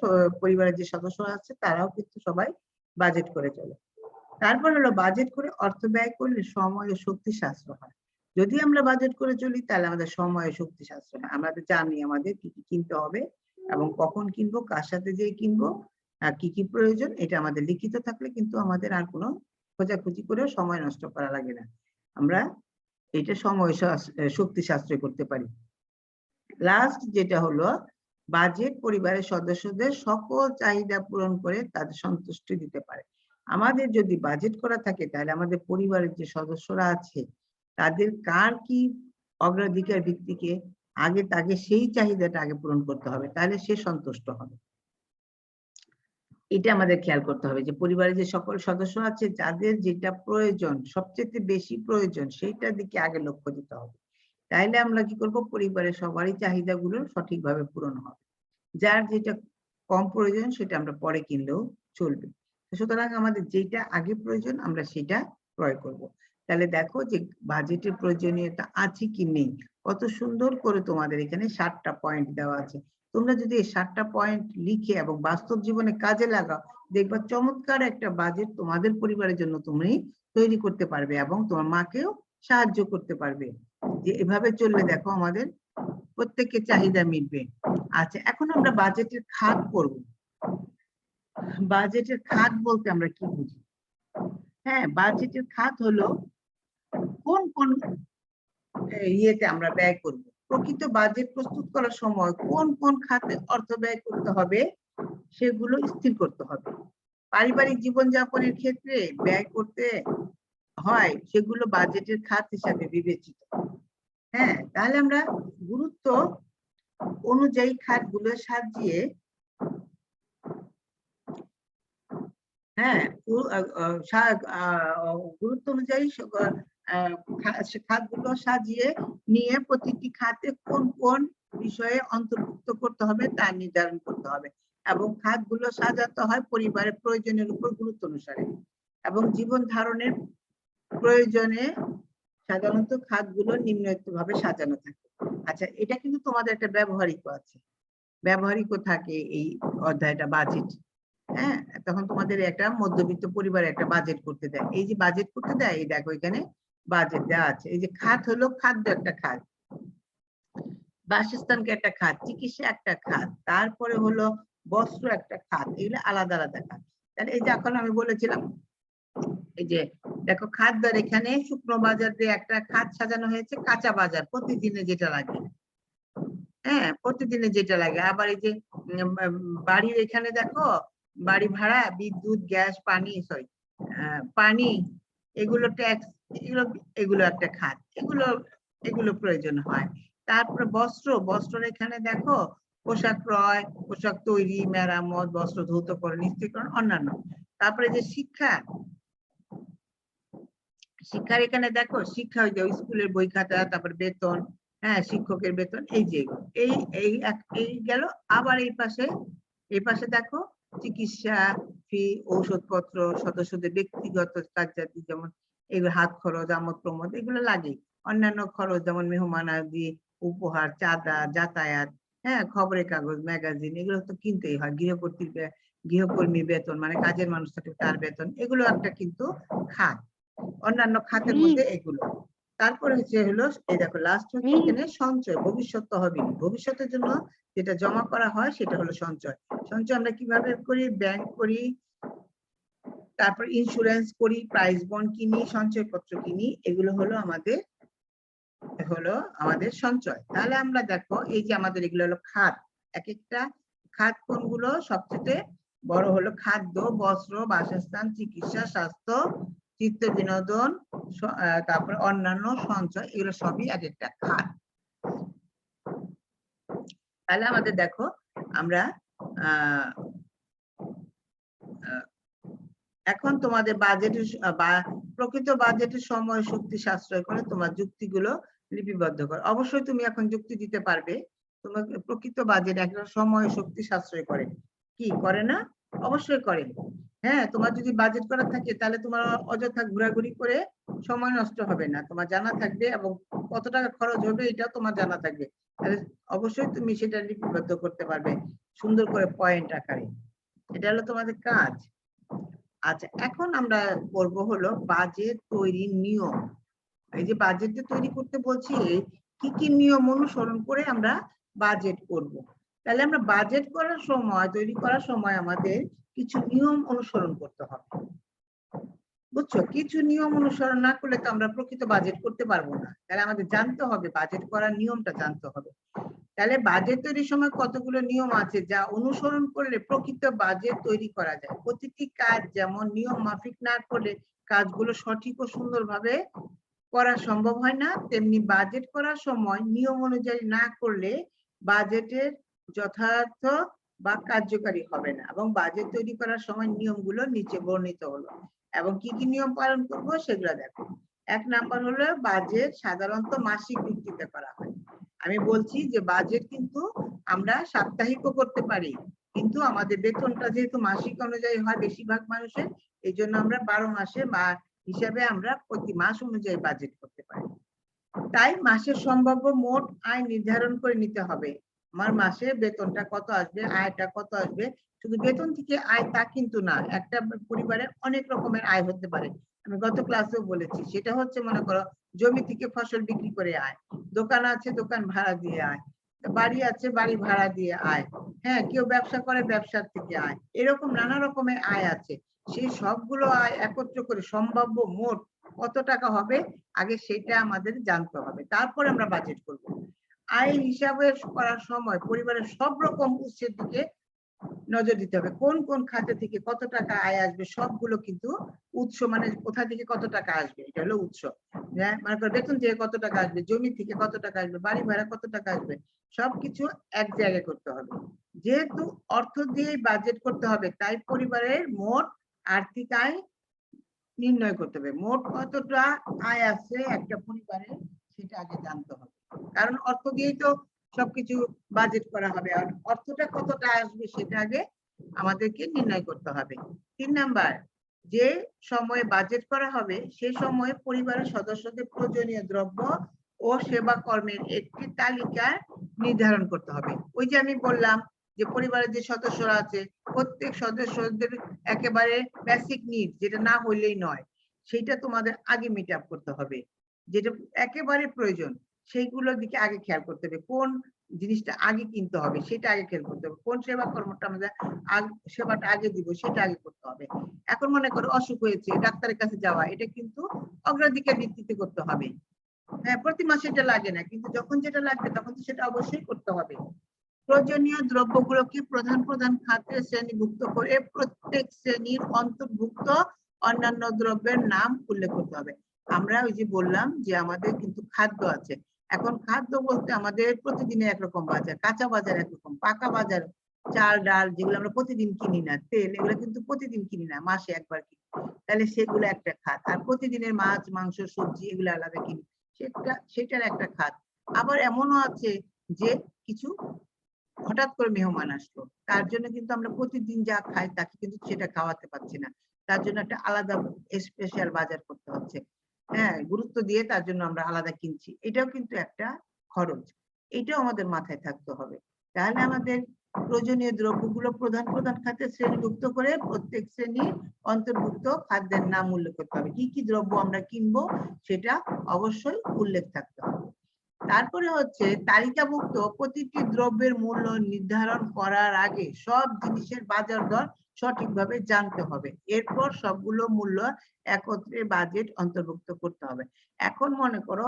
পরিবারের যে সদস্য আছে তারাও কিন্তু সবাই বাজেট করে চলে। তারপর হলো বাজেট করে অর্থ ব্যয় করলে সময় ও শক্তি সাশ্রয় হয়। যদি আমরা বাজেট করে চলি তাহলে আমাদের সময় ও শক্তি সাশ্রয় হয়। আমরা জানি আমাদের কি কি কিনতে হবে এবং কখন কিনবো, কার সাথে যেয়ে কিনবো, কি কি প্রয়োজন, এটা আমাদের লিখিত থাকলে কিন্তু আমাদের আর কোনো খোঁজাখুঁজি করেও সময় নষ্ট করা লাগে না। আমরা এটা সময় শক্তি সাশ্রয় করতে পারি। লাস্ট যেটা হলো, বাজেট পরিবারের সদস্যদের সকল চাহিদা পূরণ করে তাদের সন্তুষ্টি দিতে পারে। আমাদের যদি বাজেট করা থাকে তাহলে আমাদের পরিবারের যে সদস্যরা আছে তাদের কার কি অগ্রাধিকার ভিত্তিকে আগে সেই চাহিদাটা আগে পূরণ করতে হবে, তাহলে সে সন্তুষ্ট হবে। এটা আমাদের খেয়াল করতে হবে যে পরিবারের যে সকল সদস্য আছে যাদের যেটা প্রয়োজন, সবচেয়ে বেশি প্রয়োজন, সেইটার দিকে আগে লক্ষ্য দিতে হবে। তাইলে আমরা কি করব, পরিবারের সবারই চাহিদাগুলো সঠিকভাবে পূরণ হবে। যার যেটা কম প্রয়োজন সেটা আমরা পরে কিনলেও চলবে। সুতরাং আমাদের যেটা আগে প্রয়োজন আমরা সেটা ক্রয় করব। তাহলে দেখো যে বাজেটের প্রয়োজনীয়তা আছে কি নেই, কত সুন্দর করে তোমাদের এখানে 7টা পয়েন্ট দেওয়া আছে। তোমরা যদি এই 7টা পয়েন্ট লিখে এবং বাস্তব জীবনে কাজে লাগাও, দেখবা চমৎকার একটা বাজেট তোমাদের পরিবারের জন্য তুমি তৈরি করতে পারবে এবং তোমার মাকেও সাহায্য করতে পারবে যে এভাবে চললে দেখো আমাদের প্রত্যেকের চাহিদা মিটবে। আচ্ছা, এখন আমরা বাজেটের খাত করব। বাজেটের খাত বলতে আমরা কি বুঝি? হ্যাঁ, বাজেটের খাত হলো কোন কোন ইয়েতে আমরা ব্যয় করব। প্রকৃত বাজেট প্রস্তুত করার সময় কোন কোন খাতে অর্থ ব্যয় করতে হবে সেগুলো স্থির করতে হবে। পারিবারিক জীবনযাপনের ক্ষেত্রে ব্যয় করতে হয় সেগুলো বাজেটের খাত হিসাবে বিবেচিত। হ্যাঁ, তাহলে আমরা গুরুত্ব অনুযায়ী খাতগুলো সাজিয়ে, হ্যাঁ, গুরুত্ব অনুযায়ী খাতগুলো সাজিয়ে নিয়ে প্রতিটি খাতে কোন কোন বিষয়ে অন্তর্ভুক্ত করতে হবে তা নির্ধারণ করতে হবে এবং খাতগুলো সাজাতে হয় পরিবারের প্রয়োজনের উপর গুরুত্ব অনুসারে এবং জীবন ধারণের প্রয়োজনে সাধারণত খাতগুলো নিম্নলিখিত ভাবে সাজানো থাকে। আচ্ছা, এটা কিন্তু তোমাদের একটা ব্যবহারিক আছে, ব্যবহারিক থাকে এই অধ্যায়টা বাজেট। হ্যাঁ, তখন তোমাদের একটা মধ্যবিত্ত পরিবারে একটা বাজেট করতে দেয়। এই যে বাজেট করতে দেয়, এই দেখো এখানে বাজেট দেওয়া আছে। এই যে খাত হলো খাদ্য একটা খাত, বাসস্থানকে একটা খাত, চিকিৎসা একটা খাত, তারপরে হলো বস্ত্র একটা খাত, এগুলো আলাদা আলাদা খাত। তাহলে এই যে এখন আমি বলেছিলাম, এই যে দেখো খাদ্যের এখানে শুকনো বাজার দিয়ে একটা খাত সাজানো হয়েছে, কাঁচা বাজার প্রতিদিনে যেটা লাগে, হ্যাঁ প্রতিদিনে যেটা লাগে। আবার এই যে বাড়ির এখানে দেখো বাড়ি ভাড়া, বিদ্যুৎ, গ্যাস, পানি, পানি, এগুলো ট্যাক্স, এগুলো একটা খাত, এগুলো প্রয়োজন হয়। তারপরে বস্ত্রের এখানে দেখো পোশাক ক্রয়, পোশাক তৈরি, মেরামত, বস্ত্র ধৌতকরণ, ইস্ত্রিকরণ, অন্যান্য। তারপরে যে শিক্ষার এখানে দেখো শিক্ষা ওই যে স্কুলের বই খাতা, তারপর বেতন, হ্যাঁ শিক্ষকের বেতন, এই যে এই গেল। আবার এই পাশে দেখো চিকিৎসা ফি, ঔষধপত্র, সদস্যদের ব্যক্তিগত কার্যাদি, যেমন এগুলো হাত খরচ, আমোদ প্রমোদ, এগুলো লাগে। অন্যান্য খরচ যেমন মেহমানাদি, উপহার, চাঁদা, যাতায়াত, হ্যাঁ, খবরের কাগজ, ম্যাগাজিন, এগুলো তো কিনতেই হয়। গৃহকর্মী বেতন মানে কাজের মানুষ থাকে তার বেতন, এগুলো একটা কিন্তু খাত। অন্যান্য খাতের মধ্যে এগুলো। তারপরে হলো এই দেখো লাস্ট হচ্ছে এখানে সঞ্চয়, ভবিষ্যৎ তহবিল। ভবিষ্যতের জন্য যেটা জমা করা হয় সেটা হলো সঞ্চয়। সঞ্চয় আমরা কিভাবে করি? ব্যাংক করি, তারপর ইন্স্যুরেন্স করি, প্রাইজ বন্ড কিনি, সঞ্চয়পত্র কিনি, এগুলো হলো আমাদের সঞ্চয়। তাহলে আমরা দেখো এই যে আমাদের এগুলো হলো খাত। এক একটা খাত কোনগুলো? সবচেয়ে বড় হলো খাদ্য, বস্ত্র, বাসস্থান, চিকিৎসা, স্বাস্থ্য, চিত্ত বিনোদন, তারপর অন্যান্য সঞ্চয়, এগুলো সবই এক একটা খাত। তাহলে আমাদের দেখো আমরা এখন তোমাদের বাজেটের বা প্রকৃত বাজেটের সময় শক্তি সাশ্রয় করে তোমার যুক্তিগুলো লিপিবদ্ধ করো। অবশ্যই তুমি এখন যুক্তি দিতে পারবে। তোমার প্রকৃত বাজেট একটা সময় শক্তি সাশ্রয় করে, কি করে না? অবশ্যই করে। হ্যাঁ, তোমার যদি বাজেট করা থাকে তাহলে তোমার অযথা ঘোরাঘুরি করে সময় নষ্ট হবে না, তোমার জানা থাকবে, এবং কত টাকা খরচ হবে এটাও তোমার জানা থাকবে। তাহলে অবশ্যই তুমি সেটা লিপিবদ্ধ করতে পারবে সুন্দর করে পয়েন্ট আকারে। এটা হলো তোমাদের কাজ। আচ্ছা, এখন আমরা করব হলো বাজেট তৈরির নিয়ম। এই যে বাজেট তৈরি করতে বলছি, কি কি নিয়ম অনুসরণ করে আমরা বাজেট করব। তাহলে আমরা বাজেট করার সময়, তৈরি করার সময় আমাদের কিছু নিয়ম অনুসরণ করতে হবে, বুঝছো? কিছু নিয়ম অনুসরণ না করলে তো আমরা প্রকৃত বাজেট করতে পারবো না। তাহলে আমাদের জানতে হবে, বাজেট করার নিয়মটা জানতে হবে। তাহলে বাজেট তৈরির সময় কতগুলো নিয়ম আছে যা অনুসরণ করলে প্রকৃত বাজেট তৈরি করা যায়। প্রতিটি কাজ যেমন নিয়ম মাফিক না করলে কাজগুলো সঠিক ও সুন্দরভাবে করা সম্ভব হয় না, তেমনি বাজেট করার সময় নিয়ম অনুযায়ী না করলে বাজেটের যথার্থ বা কার্যকারী হবে না। এবং বাজেট তৈরি করার সময় নিয়মগুলো নিচে বর্ণিত হলো, এবং কি কি নিয়ম পালন করব সেগুলো দেখো। 1 নাম্বার হলো বাজেট সাধারণত মাসিক ভিত্তিতে করা হয়। আমি বলছি যে বাজেট কিন্তু আমরা সাপ্তাহিকও করতে পারি, কিন্তু আমাদের বেতনটা যেহেতু মাসিক অনুযায়ী হয় বেশিরভাগ মানুষের, এই জন্য আমরা 12 মাসে বা হিসাবে আমরা প্রতি মাস অনুযায়ী বাজেট করতে পারি। তাই মাসের সম্ভাব্য মোট আয় নির্ধারণ করে নিতে হবে। আমার মাসে বেতনটা কত আসবে, আয়টা কত আসবে। শুধু বেতন থেকে আয় তা কিন্তু না, একটা পরিবারে অনেক রকমের আয় হতে পারে। আমি গত ক্লাসেও বলেছি, সেটা হচ্ছে মনে করো জমি থেকে ফসল বিক্রি করে আয়, দোকান আছে দোকান ভাড়া দিয়ে আয়, বাড়ি আছে বাড়ি ভাড়া দিয়ে আয়, হ্যাঁ, কেউ ব্যবসা করে ব্যবসার থেকে আয়, এরকম নানা রকমের আয় আছে। সেই সবগুলো আয় একত্র করে সম্ভাব্য মোট কত টাকা হবে আগে সেটা আমাদের জানতে হবে, তারপর আমরা বাজেট করব। আয় হিসাবে করার সময় পরিবারের সব রকম উৎসের দিকে নজর দিতে হবে। কোন কোন খাতে থেকে কত টাকা আয় আসবে, সবগুলো কিন্তু উৎস, মানে কোথা থেকে কত টাকা আসবে এটা হলো উৎস। মানে বেতন থেকে কত টাকা আসবে, জমি থেকে কত টাকা আসবে, বাড়ি ভাড়া কত টাকা আসবে, সবকিছু এক জায়গায় করতে হবে। যেহেতু অর্থ দিয়েই বাজেট করতে হবে, তাই পরিবারের মোট আর্থিক আয় নির্ণয় করতে হবে। মোট কতটা আয় আছে একটা পরিবারের সেটা আগে জানতে হবে, কারণ অর্থ দিয়েই তো সবকিছু বাজেট করা হবে, আর অর্থটা কতটা আসবে সেটা আগে আমাদেরকে নির্ণয় করতে হবে। 3 নাম্বার, যে সময়ে বাজেট করা হবে সে সময়ে পরিবারের সদস্যদের প্রয়োজনীয় দ্রব্য ও সেবা কর্মের একটি তালিকা নির্ধারণ করতে হবে। ওই যে আমি বললাম যে পরিবারের যে সদস্যরা আছে প্রত্যেক সদস্যদের একেবারে বেসিক নিড, যেটা না হইলেই নয়, সেটা তোমাদের আগে মিট আপ করতে হবে। যেটা একেবারে প্রয়োজন সেইগুলোর দিকে আগে খেয়াল করতে হবে। কোন জিনিসটা আগে কিনতে হবে সেটা আগে খেয়াল করতে হবে। কোন সেবা কর্মটা আমাদের সেবাটা আগে দিব সেটা আগে করতে হবে। এখন মনে করো অসুখ হয়েছে, ডাক্তারের কাছে যাওয়া, এটা কিন্তু অগ্রাধিকার ভিত্তিতে করতে হবে। হ্যাঁ, প্রতি মাসে এটা লাগে না, কিন্তু যখন যেটা লাগবে তখন তো সেটা অবশ্যই করতে হবে। প্রয়োজনীয় দ্রব্যগুলোকে প্রধান প্রধান খাতে শ্রেণীভুক্ত করে প্রত্যেক শ্রেণীর অন্তর্ভুক্ত অন্যান্য দ্রব্যের নাম উল্লেখ করতে হবে। আমরা ওই যে বললাম যে আমাদের কিন্তু খাদ্য আছে। এখন খাদ্য বলতে আমাদের প্রতিদিনের একরকম বাজার, কাঁচা বাজার একরকম, পাকা বাজার, চাল ডাল যেগুলো আমরা প্রতিদিন কিনি না, তেল এগুলো কিন্তু প্রতিদিন কিনি না, মাসে একবার কিনি, তাহলে সেগুলো একটা খাত। আর প্রতিদিনের মাছ মাংস সবজি এগুলো আলাদা কিনি, সেটার একটা খাত। আবার এমনও আছে যে কিছু হঠাৎ করে মেহমান আসলো, তার জন্য কিন্তু আমরা প্রতিদিন যা খাই তাকে কিন্তু সেটা খাওয়াতে পারছি না, তার জন্য একটা আলাদা স্পেশাল বাজার করতে হচ্ছে। হ্যাঁ, গুরুত্ব দিয়ে তার জন্য আমরা আলাদা কিনছি, এটাও কিন্তু একটা খরচ। এটাও আমাদের মাথায় থাকতে হবে। তাহলে আমাদের প্রয়োজনীয় দ্রব্যগুলো প্রধান প্রধান খাতে শ্রেণীভুক্ত করে প্রত্যেক শ্রেণীর অন্তর্ভুক্ত খাদ্যের নাম উল্লেখ করতে হবে। কি কি দ্রব্য আমরা কিনবো সেটা অবশ্যই উল্লেখ থাকতে হবে। তারপরে হচ্ছে তালিকাভুক্ত প্রতিটি দ্রব্যের মূল্য নির্ধারণ করার আগে সব জিনিসের বাজার দর সঠিকভাবে জানতে হবে। এরপর সবগুলো মূল্য একত্রে বাজেট অন্তর্ভুক্ত করতে হবে। এখন মনে করো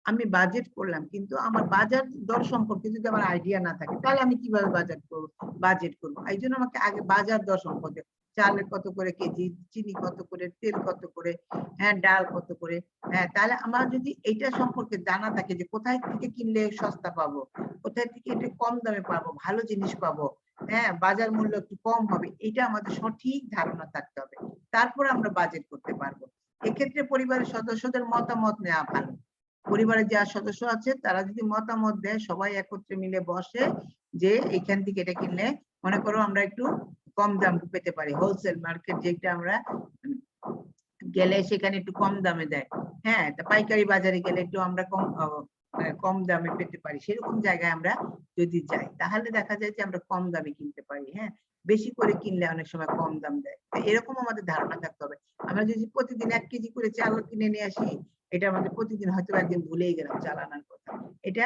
আমি বাজেট করলাম, কিন্তু আমার বাজার দর সম্পর্কে যদি আমার আইডিয়া না থাকে, তাহলে আমি কিভাবে বাজেট করবো? এই জন্য আমাকে আগে বাজার দর সম্পর্কে, চালের কত করে কেজি, চিনি কত করে, তেল কত করে, হ্যাঁ ডাল কত করে, হ্যাঁ তাহলে আমার যদি এইটা সম্পর্কে জানা থাকে যে কোথায় থেকে কিনলে সস্তা পাবো, কোথায় থেকে এটা কম দামে পাবো, ভালো জিনিস পাবো, হ্যাঁ বাজার মূল্য একটু কম হবে, এটা আমাদের সঠিক ধারণা থাকতে হবে। তারপর আমরা বাজেট করতে পারবো। এক্ষেত্রে পরিবারের সদস্যদের মতামত নেওয়া ভালো। পরিবারের যারা সদস্য আছে তারা যদি মতামত দেয়, সবাই একত্রে মিলে বসে যে এখান থেকে এটা কিনলে মনে করো আমরা একটু কম দাম পেতে পারি, হোলসেল মার্কেট যেটা আমরা গেলে সেখানে একটু কম দামে দেয়, হ্যাঁ তা পাইকারি বাজারে গেলে একটু আমরা কম দামে পেতে পারি, সেরকম জায়গায় আমরা যদি যাই তাহলে দেখা যায় যে আমরা কম দামে কিনতে পারি। হ্যাঁ, বেশি করে কিনলে অনেক সময় কম দাম দেয়, এরকম আমাদের ধারণা থাকতে হবে। আমরা যদি প্রতিদিন 1 কেজি করে চাল কিনে নিয়ে আসি, এটা আমাদের প্রতিদিন হয়তো একদিন ভুলেই গেলাম চাল আনার কথা, এটা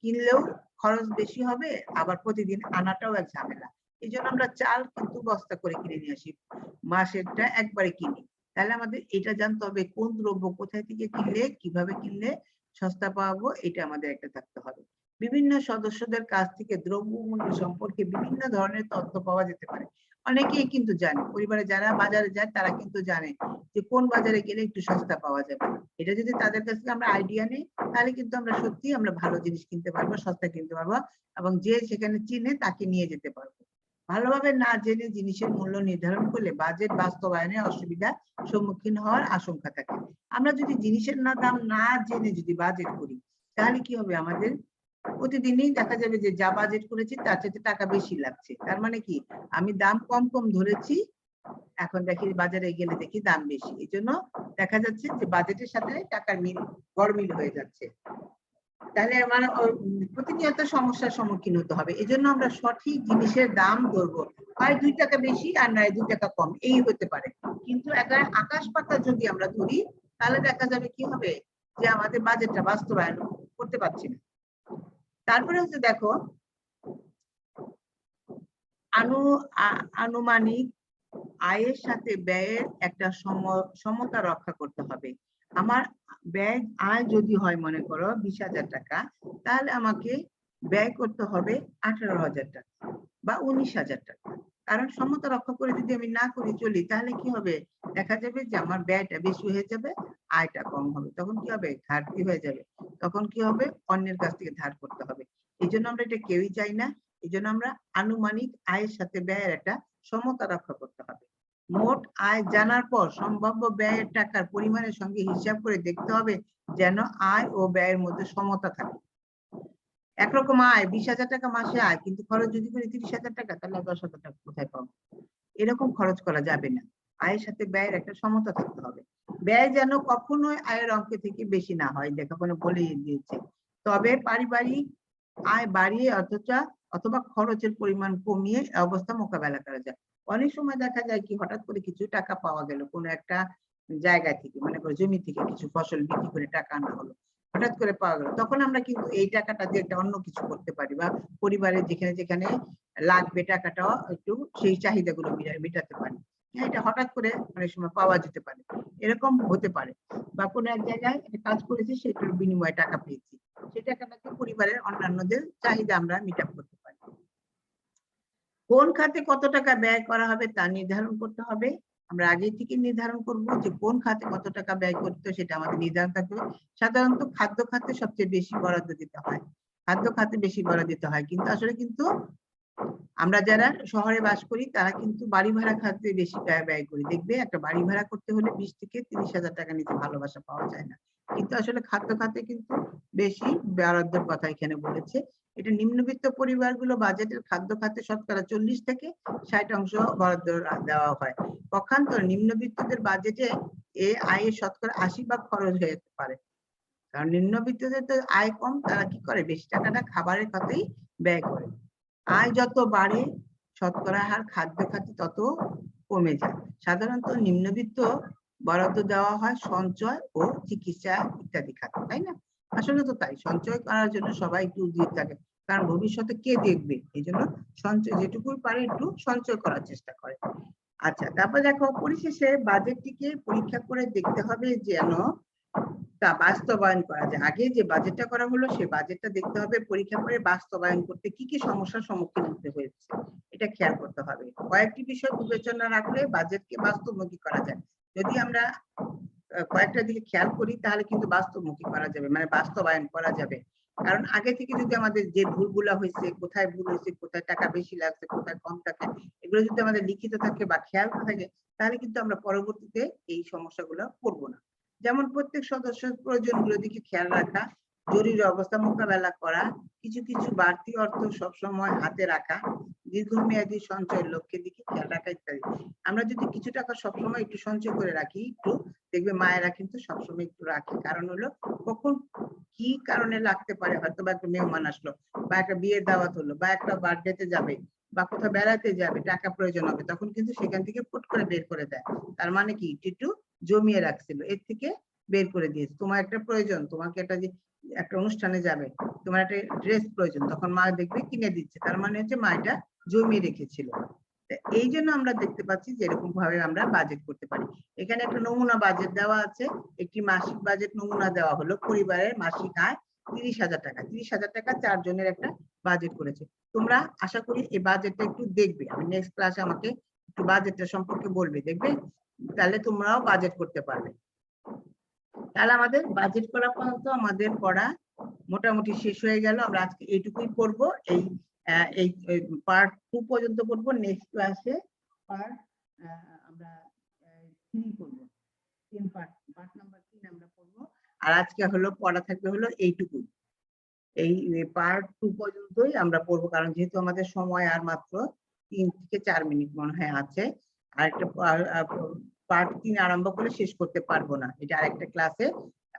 কিনলেও খরচ বেশি হবে, আবার প্রতিদিন আনাটাও এক ঝামেলা। এই জন্য আমরা চাল কিন্তু বস্তা করে কিনে নিয়ে আসি, মাসেরটা একবারে কিনি। তাহলে আমাদের এটা জানতে হবে কোন দ্রব্য কোথায় থেকে কিনলে কিভাবে কিনলে সস্তা পাবো, এটা আমাদের একটা থাকতে হবে। বিভিন্ন সদস্যদের কাছ থেকে দ্রব্যমূল্য সম্পর্কে বিভিন্ন ধরনের তথ্য পাওয়া যেতে পারে। অনেকেই কিন্তু জানে, পরিবারে যারা বাজারে যায় তারা কিন্তু জানে যে কোন বাজারে গেলে একটু সস্তা পাওয়া যাবে। এটা যদি তাদের কাছ থেকে আমরা আইডিয়া নিই, তাহলে কিন্তু আমরা সত্যি আমরা ভালো জিনিস কিনতে পারবো, সস্তা কিনতে পারবো, এবং যে সেখানে চিনে তাকে নিয়ে যেতে পারবো। ভালোভাবে না জেনে জিনিসের মূল্য নির্ধারণ করলে বাজেট বাস্তবায়নে অসুবিধার সম্মুখীন হওয়ার আশঙ্কা থাকে। আমরা যদি জিনিসের দাম না জেনে যদি বাজেট করি, তাহলে কি হবে? আমাদের প্রতিদিনই দেখা যাবে যে যা বাজেট করেছি তার চেয়ে টাকা বেশি লাগছে। তার মানে কি আমি দাম কম কম ধরেছি, এখন দেখি বাজারে গেলে দেখি দাম বেশি। এই জন্য দেখা যাচ্ছে যে বাজেটের সাথে টাকার মিল গড়মিল হয়ে যাচ্ছে। তাহলে মানে প্রতিনিয়ত সমস্যার সম্মুখীন হতে হবে। এই জন্য আমরা সঠিক জিনিসের দাম ধরবো, হয় 2 টাকা বেশি আর নয় 2 টাকা কম, এই হতে পারে। কিন্তু একটা আকাশ পাতাল যদি আমরা ধরি, তাহলে দেখা যাবে কি হবে যে আমাদের বাজেটটা বাস্তবায়ন করতে পারছি না। তারপরে হচ্ছে দেখো আনুমানিক আয়ের সাথে ব্যয়ের একটা সমতা রক্ষা করতে হবে। আমার আয় যদি হয় মনে করো 20,000 টাকা, তাহলে আমাকে ব্যয় করতে হবে 18,000 টাকা বা 19,000 টাকা। কারণ সমতা রক্ষা করে যদি আমি না করে চলি, তাহলে কি হবে? দেখা যাবে যে আমার ব্যয়টা বেশি হয়ে যাবে, আয়টা কম হবে, তখন কি হবে? ঘাটতি হয়ে যাবে, তখন কি হবে? অন্যের কাছ থেকে ধার করতে হবে। এই জন্য আমরা এটা কেউই চাই না। এই জন্য আমরা আনুমানিক আয়ের সাথে ব্যয়ের একটা সমতা রক্ষা করতে হবে। মোট আয় জানার পর সম্ভাব্য ব্যয়ের টাকার পরিমাণের সঙ্গে হিসাব করে দেখতে হবে যেন আয় ও ব্যয়ের মধ্যে সমতা থাকে। একরকম আয় 20,000 টাকা মাসে আয়, কিন্তু খরচ যদি করি 30,000 টাকা, তাহলে 10,000 টাকা কোথায় পাবো? এরকম খরচ করা যাবে না। আয়ের সাথে ব্যয়ের একটা সমতা থাকতে হবে। ব্যয় যেন কখনোই আয়ের অঙ্ক থেকে বেশি না হয়, লেখাপড়া বলেই দিয়েছে। তবে পারিবারিক আয় বাড়িয়ে অথবা খরচের পরিমাণ কমিয়ে অবস্থা মোকাবেলা করা যায়। অনেক সময় দেখা যায় কি হঠাৎ করে কিছু টাকা পাওয়া গেল কোনো একটা জায়গা থেকে, মনে করো জমি থেকে কিছু ফসল বিক্রি করে টাকা আনা হলো, হঠাৎ করে পাওয়া গেল, তখন আমরা কিন্তু এই টাকাটা দিয়ে একটা অন্য কিছু করতে পারি, বা পরিবারের যেখানে যেখানে লাগবে টাকাটাও একটু সেই চাহিদাগুলো মেটাতে পারি। এটা হঠাৎ করে অনেক সময় পাওয়া যেতে পারে, এরকম হতে পারে। বা কোনো এক জায়গায় একটা কাজ করেছি, সেটার বিনিময়ে টাকা পেয়েছি, সেই টাকাটাকে পরিবারের অন্যান্যদের চাহিদা আমরা মিট আপ করতে পারি। কোন খাতে কত টাকা ব্যয় করা হবে তা নির্ধারণ করতে হবে। আমরা আগে থেকে নির্ধারণ করব যে কোন খাতে কত টাকা ব্যয় করতে, সেটা আমাদের নির্ধারণ থাকবে। সাধারণত খাদ্য খাতে সবচেয়ে বেশি বরাদ্দ দিতে হয়, খাদ্য খাতে বেশি বরাদ্দ দিতে হয়, কিন্তু আসলে কিন্তু আমরা যারা শহরে বাস করি তারা কিন্তু বাড়ি ভাড়া খাতে বেশি ব্যয় করি। দেখবে একটা বাড়ি ভাড়া করতে হলে 20 থেকে 30,000 টাকা নিচে ভালোবাসা পাওয়া যায় না। কিন্তু আসলে খাদ্য খাতে কিন্তু বেশি বরাদ্দের কথা এখানে বলেছে। এটা নিম্নবিত্ত পরিবারগুলো বাজেটের খাদ্য খাতে শতকরা 40 থেকে 60% বরাদ্দ দেওয়া হয়। পক্ষান্তরে নিম্নবিত্তদের বাজেটে এই আয়ের শতকরা 80% খরচ হয়ে যেতে পারে। কারণ নিম্নবিত্তদের তো আয় কম, তারা কি করে বেশি টাকাটা খাবারের খাতেই ব্যয় করে। আয় যত বাড়ে শতকরা হার খাদ্য খাতে তত কমে যায়। সাধারণত নিম্নবিত্ত বরাদ্দ দেওয়া হয় সঞ্চয় ও চিকিৎসা ইত্যাদি খাতে, তাই না? আসলে তো তাই, সঞ্চয় করার জন্য সবাই একটু উদ্যোগ থাকে, কারণ ভবিষ্যতে কে দেখবে, এই জন্য সঞ্চয় যেটুকু পারে একটু সঞ্চয় করার চেষ্টা করে। আচ্ছা, তারপর দেখো পরিশেষে বাজেটটিকে পরীক্ষা করে দেখতে হবে যেন তা বাস্তবায়ন করা যায়। আগে যে বাজেটটা করা হলো সেই বাজেটটা দেখতে হবে পরীক্ষা করে বাস্তবায়ন করতে কি কি সমস্যার সম্মুখীন হতে হয়েছে এটা খেয়াল করতে হবে। কয়েকটি বিষয় বিবেচনা রাখলে বাজেটকে বাস্তবমুখী করা যায়। যদি আমরা কয়েকটা দিকে খেয়াল করি তাহলে কিন্তু বাস্তবমুখী করা যাবে, মানে বাস্তবায়ন করা যাবে। কারণ আগে থেকে যদি আমাদের যে ভুলগুলা হয়েছে, কোথায় ভুল হয়েছে, কোথায় টাকা বেশি লাগছে, কোথায় কম থাকে, এগুলো যদি আমাদের লিখিত থাকে বা খেয়াল থাকে তাহলে কিন্তু আমরা পরবর্তীতে এই সমস্যাগুলো পড়বো না। যেমন প্রত্যেক সদস্যের প্রয়োজনগুলোর দিকে খেয়াল রাখা, জরুরি অবস্থা মোকাবেলা করা, কিছু কিছু বাড়তি অর্থ সবসময় হাতে রাখা, দীর্ঘমেয়াদী সঞ্চয়ের লক্ষ্যের দিকে খেয়াল রাখা ইত্যাদি। আমরা যদি কিছু টাকা সবসময় একটু সঞ্চয় করে রাখি, একটু দেখবে মায়েরা কিন্তু সবসময় একটু রাখে, কারণ হলো কখন কি কারণে লাগতে পারে, হয়তো বা একটা মেহমান আসলো বা একটা বিয়ের দাওয়াত হলো বা একটা বার্থডেতে যাবে বা কোথাও বেড়াতে যাবে, টাকা প্রয়োজন হবে, তখন কিন্তু সেখান থেকে ফুট করে বের করে দেয়। তার মানে কি একটু জমিয়ে রাখছিল, এর থেকে বের করে দিয়েছে। তোমার একটা প্রয়োজন, তোমাকে একটা যে একটা অনুষ্ঠানে যাবে, তোমার একটা ড্রেস প্রয়োজন, তখন মা দেখবে কিনে দিচ্ছে, তার মানে হচ্ছে মা এটা জমিয়ে রেখেছিল। এই জন্য আমরা দেখতে পাচ্ছি যে এরকম ভাবে আমরা বাজেট করতে পারি। এখানে একটা নমুনা বাজেট দেওয়া আছে, একটি মাসিক বাজেট নমুনা দেওয়া হলো। পরিবারের মাসিক আয় 30,000 টাকা, 30,000 টাকা 4 জনের একটা বাজেট করেছে। তোমরা আশা করি এই বাজেটটা একটু দেখবে, আমি নেক্সট ক্লাসে আমাকে একটু বাজেটটা সম্পর্কে বলবে, দেখবে, তাহলে তোমরাও বাজেট করতে পারবে। তাহলে আমাদের বাজেট করা পর্যন্ত আমাদের পড়া মোটামুটি শেষ হয়ে গেল। আমরা আজকে এইটুকুই পড়বো, এই পার্ট 2 পর্যন্ত পড়বো। নেক্সট ক্লাসে পার্ট আমরা 3 পড়বো, 3 পার্ট নাম্বার 3 আমরা পড়বো। আর আজকে হলো পড়া থাকবে হলো এইটুকুই, এই পার্ট 2 পর্যন্তই আমরা পড়বো, কারণ যেহেতু আমাদের সময় আর মাত্র 3 থেকে 4 মিনিট মনে হয় আছে। আর একটা পার্ট 3 আরম্ভ করে শেষ করতে পারবো না, এটা আরেকটা ক্লাসে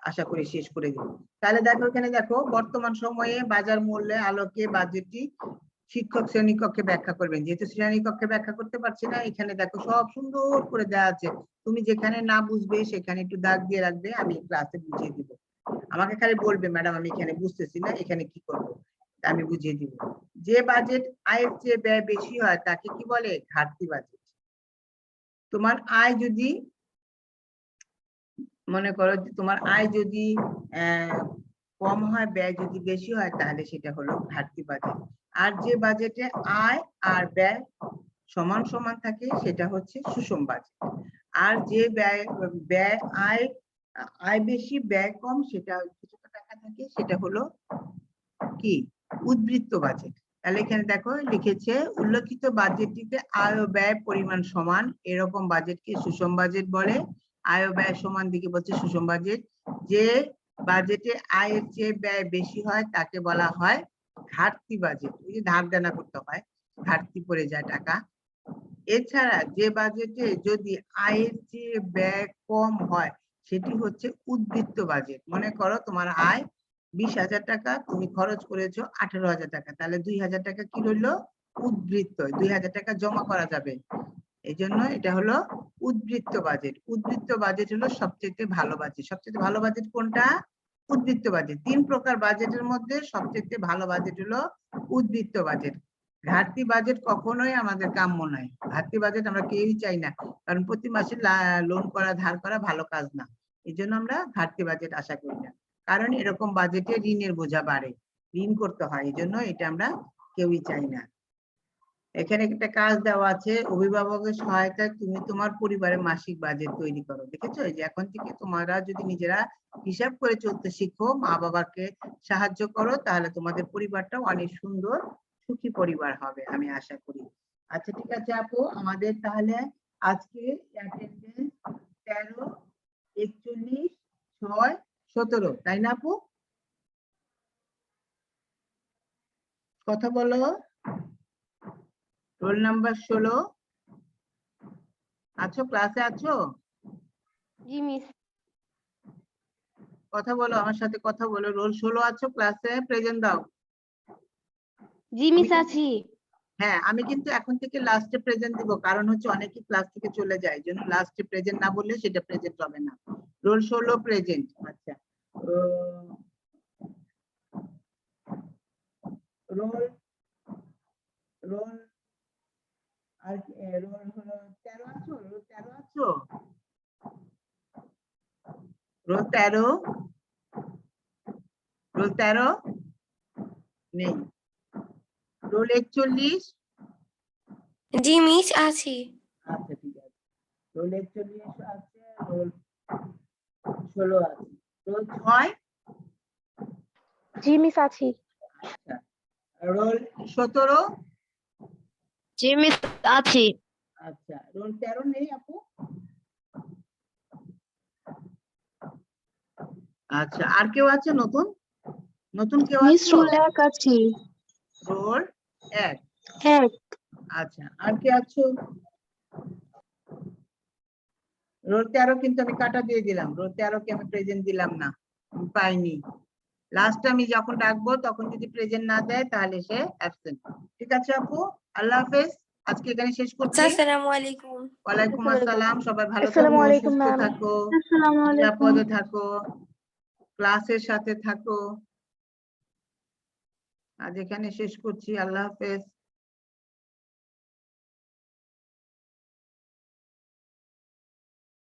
আশা করি শেষ করে দেব। তাহলে দেখো এখানে দেখো, বর্তমান সময়ে বাজার মূল্যে আলোকে বাজেটটি শিক্ষক শ্রেণীকক্ষে ব্যাখ্যা করবেন। যেহেতু শ্রেণীকক্ষে ব্যাখ্যা করতে পারছি না, এখানে দেখো সব সুন্দর করে দেওয়া আছে, তুমি যেখানে না বুঝবে সেখানে একটু দাগ দিয়ে রাখবে, আমি ক্লাসে বুঝিয়ে দিব। আমাকে খালি বলবে ম্যাডাম আমি এখানে বুঝতেছি না, এখানে কি করব, আমি বুঝিয়ে দিব। যে বাজেট আয়ের চেয়ে ব্যয় বেশি হয় তাকে কি বলে? ঘাটতি বাজেট। তোমার আয় যদি মনে করো যে তোমার আয় যদি কম হয়, ব্যয় যদি বেশি হয়, তাহলে সেটা হলো ঘাটতি বাজেট। আর যে বাজেটে আয় আর ব্যয় সমান সমান থাকে সেটা হচ্ছে সুষম বাজেট। আর যে আয় বেশি ব্যয় কম, সেটা কিছুটা টাকা থাকে, সেটা হলো কি? উদ্বৃত্ত বাজেট। তাহলে এখানে দেখো লিখেছে, উল্লেখিত বাজেটটিতে আয় ও ব্যয় পরিমাণ সমান এরকম বাজেটকে সুষম বাজেট বলে। আয় ও ব্যয় সমান দিকে বলছে সুষম বাজেট। যে বাজেটে আয়ের চেয়ে ব্যয় বেশি হয় তাকে বলা হয় ঘাটতি বাজেট। এই যে ধার দেনা করতে হয়, ঘাটতি পড়ে যায় টাকা। এছাড়া যে বাজেটে যদি আয়ের চেয়ে ব্যয় কম হয় সেটি হচ্ছে উদ্বৃত্ত বাজেট। মনে করো তোমার আয় 20,000 টাকা, তুমি খরচ করেছো 18,000 টাকা, তাহলে 2,000 টাকা কি রইলো? উদ্বৃত্ত, 2,000 টাকা জমা করা যাবে। এই জন্য এটা হলো উদ্বৃত্ত বাজেট। উদ্বৃত্ত বাজেট হলো সবচেয়ে ভালো বাজেট। সবচেয়ে ভালো বাজেট কোনটা? উদ্বৃত্ত বাজেট। 3 প্রকার বাজেটের মধ্যে সবচেয়ে ভালো বাজেট হলো উদ্বৃত্ত বাজেট। ঘাটতি বাজেট কখনোই আমাদের কাম্য নয়। ঘাটতি বাজেট আমরা কেউই চাই না, কারণ প্রতি মাসে লোন করা, ধার করা ভালো কাজ না। এই জন্য আমরা ঘাটতি বাজেট আশা করি না, কারণ এরকম বাজেটে ঋণের বোঝা বাড়ে, ঋণ করতে হয়, এই জন্য এটা আমরা কেউই চাই না। এখানে একটা কাজ দেওয়া আছে, অভিভাবকের সহায়তায় তুমি তোমার পরিবারের মাসিক বাজেট তৈরি করো। দেখেছো, এই যে এখন থেকে তোমরা যদি নিজেরা হিসাব করে চলতে শিখো, মা বাবাকে সাহায্য করো, তাহলে তোমাদের পরিবারটা অনেক সুন্দর সুখী পরিবার হবে, আমি আশা করি। আচ্ছা ঠিক আছে আপু, আমাদের তাহলে আজকে অ্যাটেন্ডেন্স 13, 41, 6, 17, তাই না আপু? কথা বলো। রোল নাম্বার 16 আছো? ক্লাসে আছো? জি মিস। কথা বলো, আমার সাথে কথা বলো। রোল 16 আছো ক্লাসে, প্রেজেন্ট দাও। জি মিস আছি। হ্যাঁ, আমি কিন্তু এখন থেকে লাস্টে প্রেজেন্ট দিব, কারণ হচ্ছে অনেকে ক্লাস থেকে চলে যায়, জন্য লাস্টে প্রেজেন্ট না বললে সেটা প্রেজেন্ট হবে না। Roll 16 present. আচ্ছা, রোল রোল আর রোল হলো 13 আছো, রোল 13 আছো, রোল 13, রোল 13 নেই। রোল 41, জি মিস আছি। আচ্ছা ঠিক আছে। রোল 41 আছে, রোল 16 আছে, রোল 6, জি মিস আছি। আচ্ছা, রোল 17, জি মিস আছি। আচ্ছা, রোল 13 নেই আপু। আচ্ছা, আর কেউ আছে নতুন? নতুন কেউ মিস আছো? রোল 1 আছি। রোল 1, হ্যাঁ। আচ্ছা, আর কে আছো? রোল 13 কিন্তু আমি কাটা দিয়ে দিলাম, রোল 13 কে আমি প্রেজেন্ট দিলাম না, আমি পাইনি। লাস্ট আমি যখন ডাকবো তখন যদি প্রেজেন্ট না দেয় তাহলে সে অ্যাবসেন্ট। ঠিক আছে আপু, আল্লাহ হাফেজ, আজকে এখানে শেষ করছি। আসসালামু আলাইকুম। ওয়ালাইকুম আসসালাম, সবাই ভালো আসসালামু থাকো, আলাইকুম সুস্থ ম্যাম। থাকো, আসসালামু আলাইকুম। নিরাপদে থাকো, ক্লাসের সাথে থাকো। আজ এখানে শেষ করছি, আল্লাহ হাফেজ।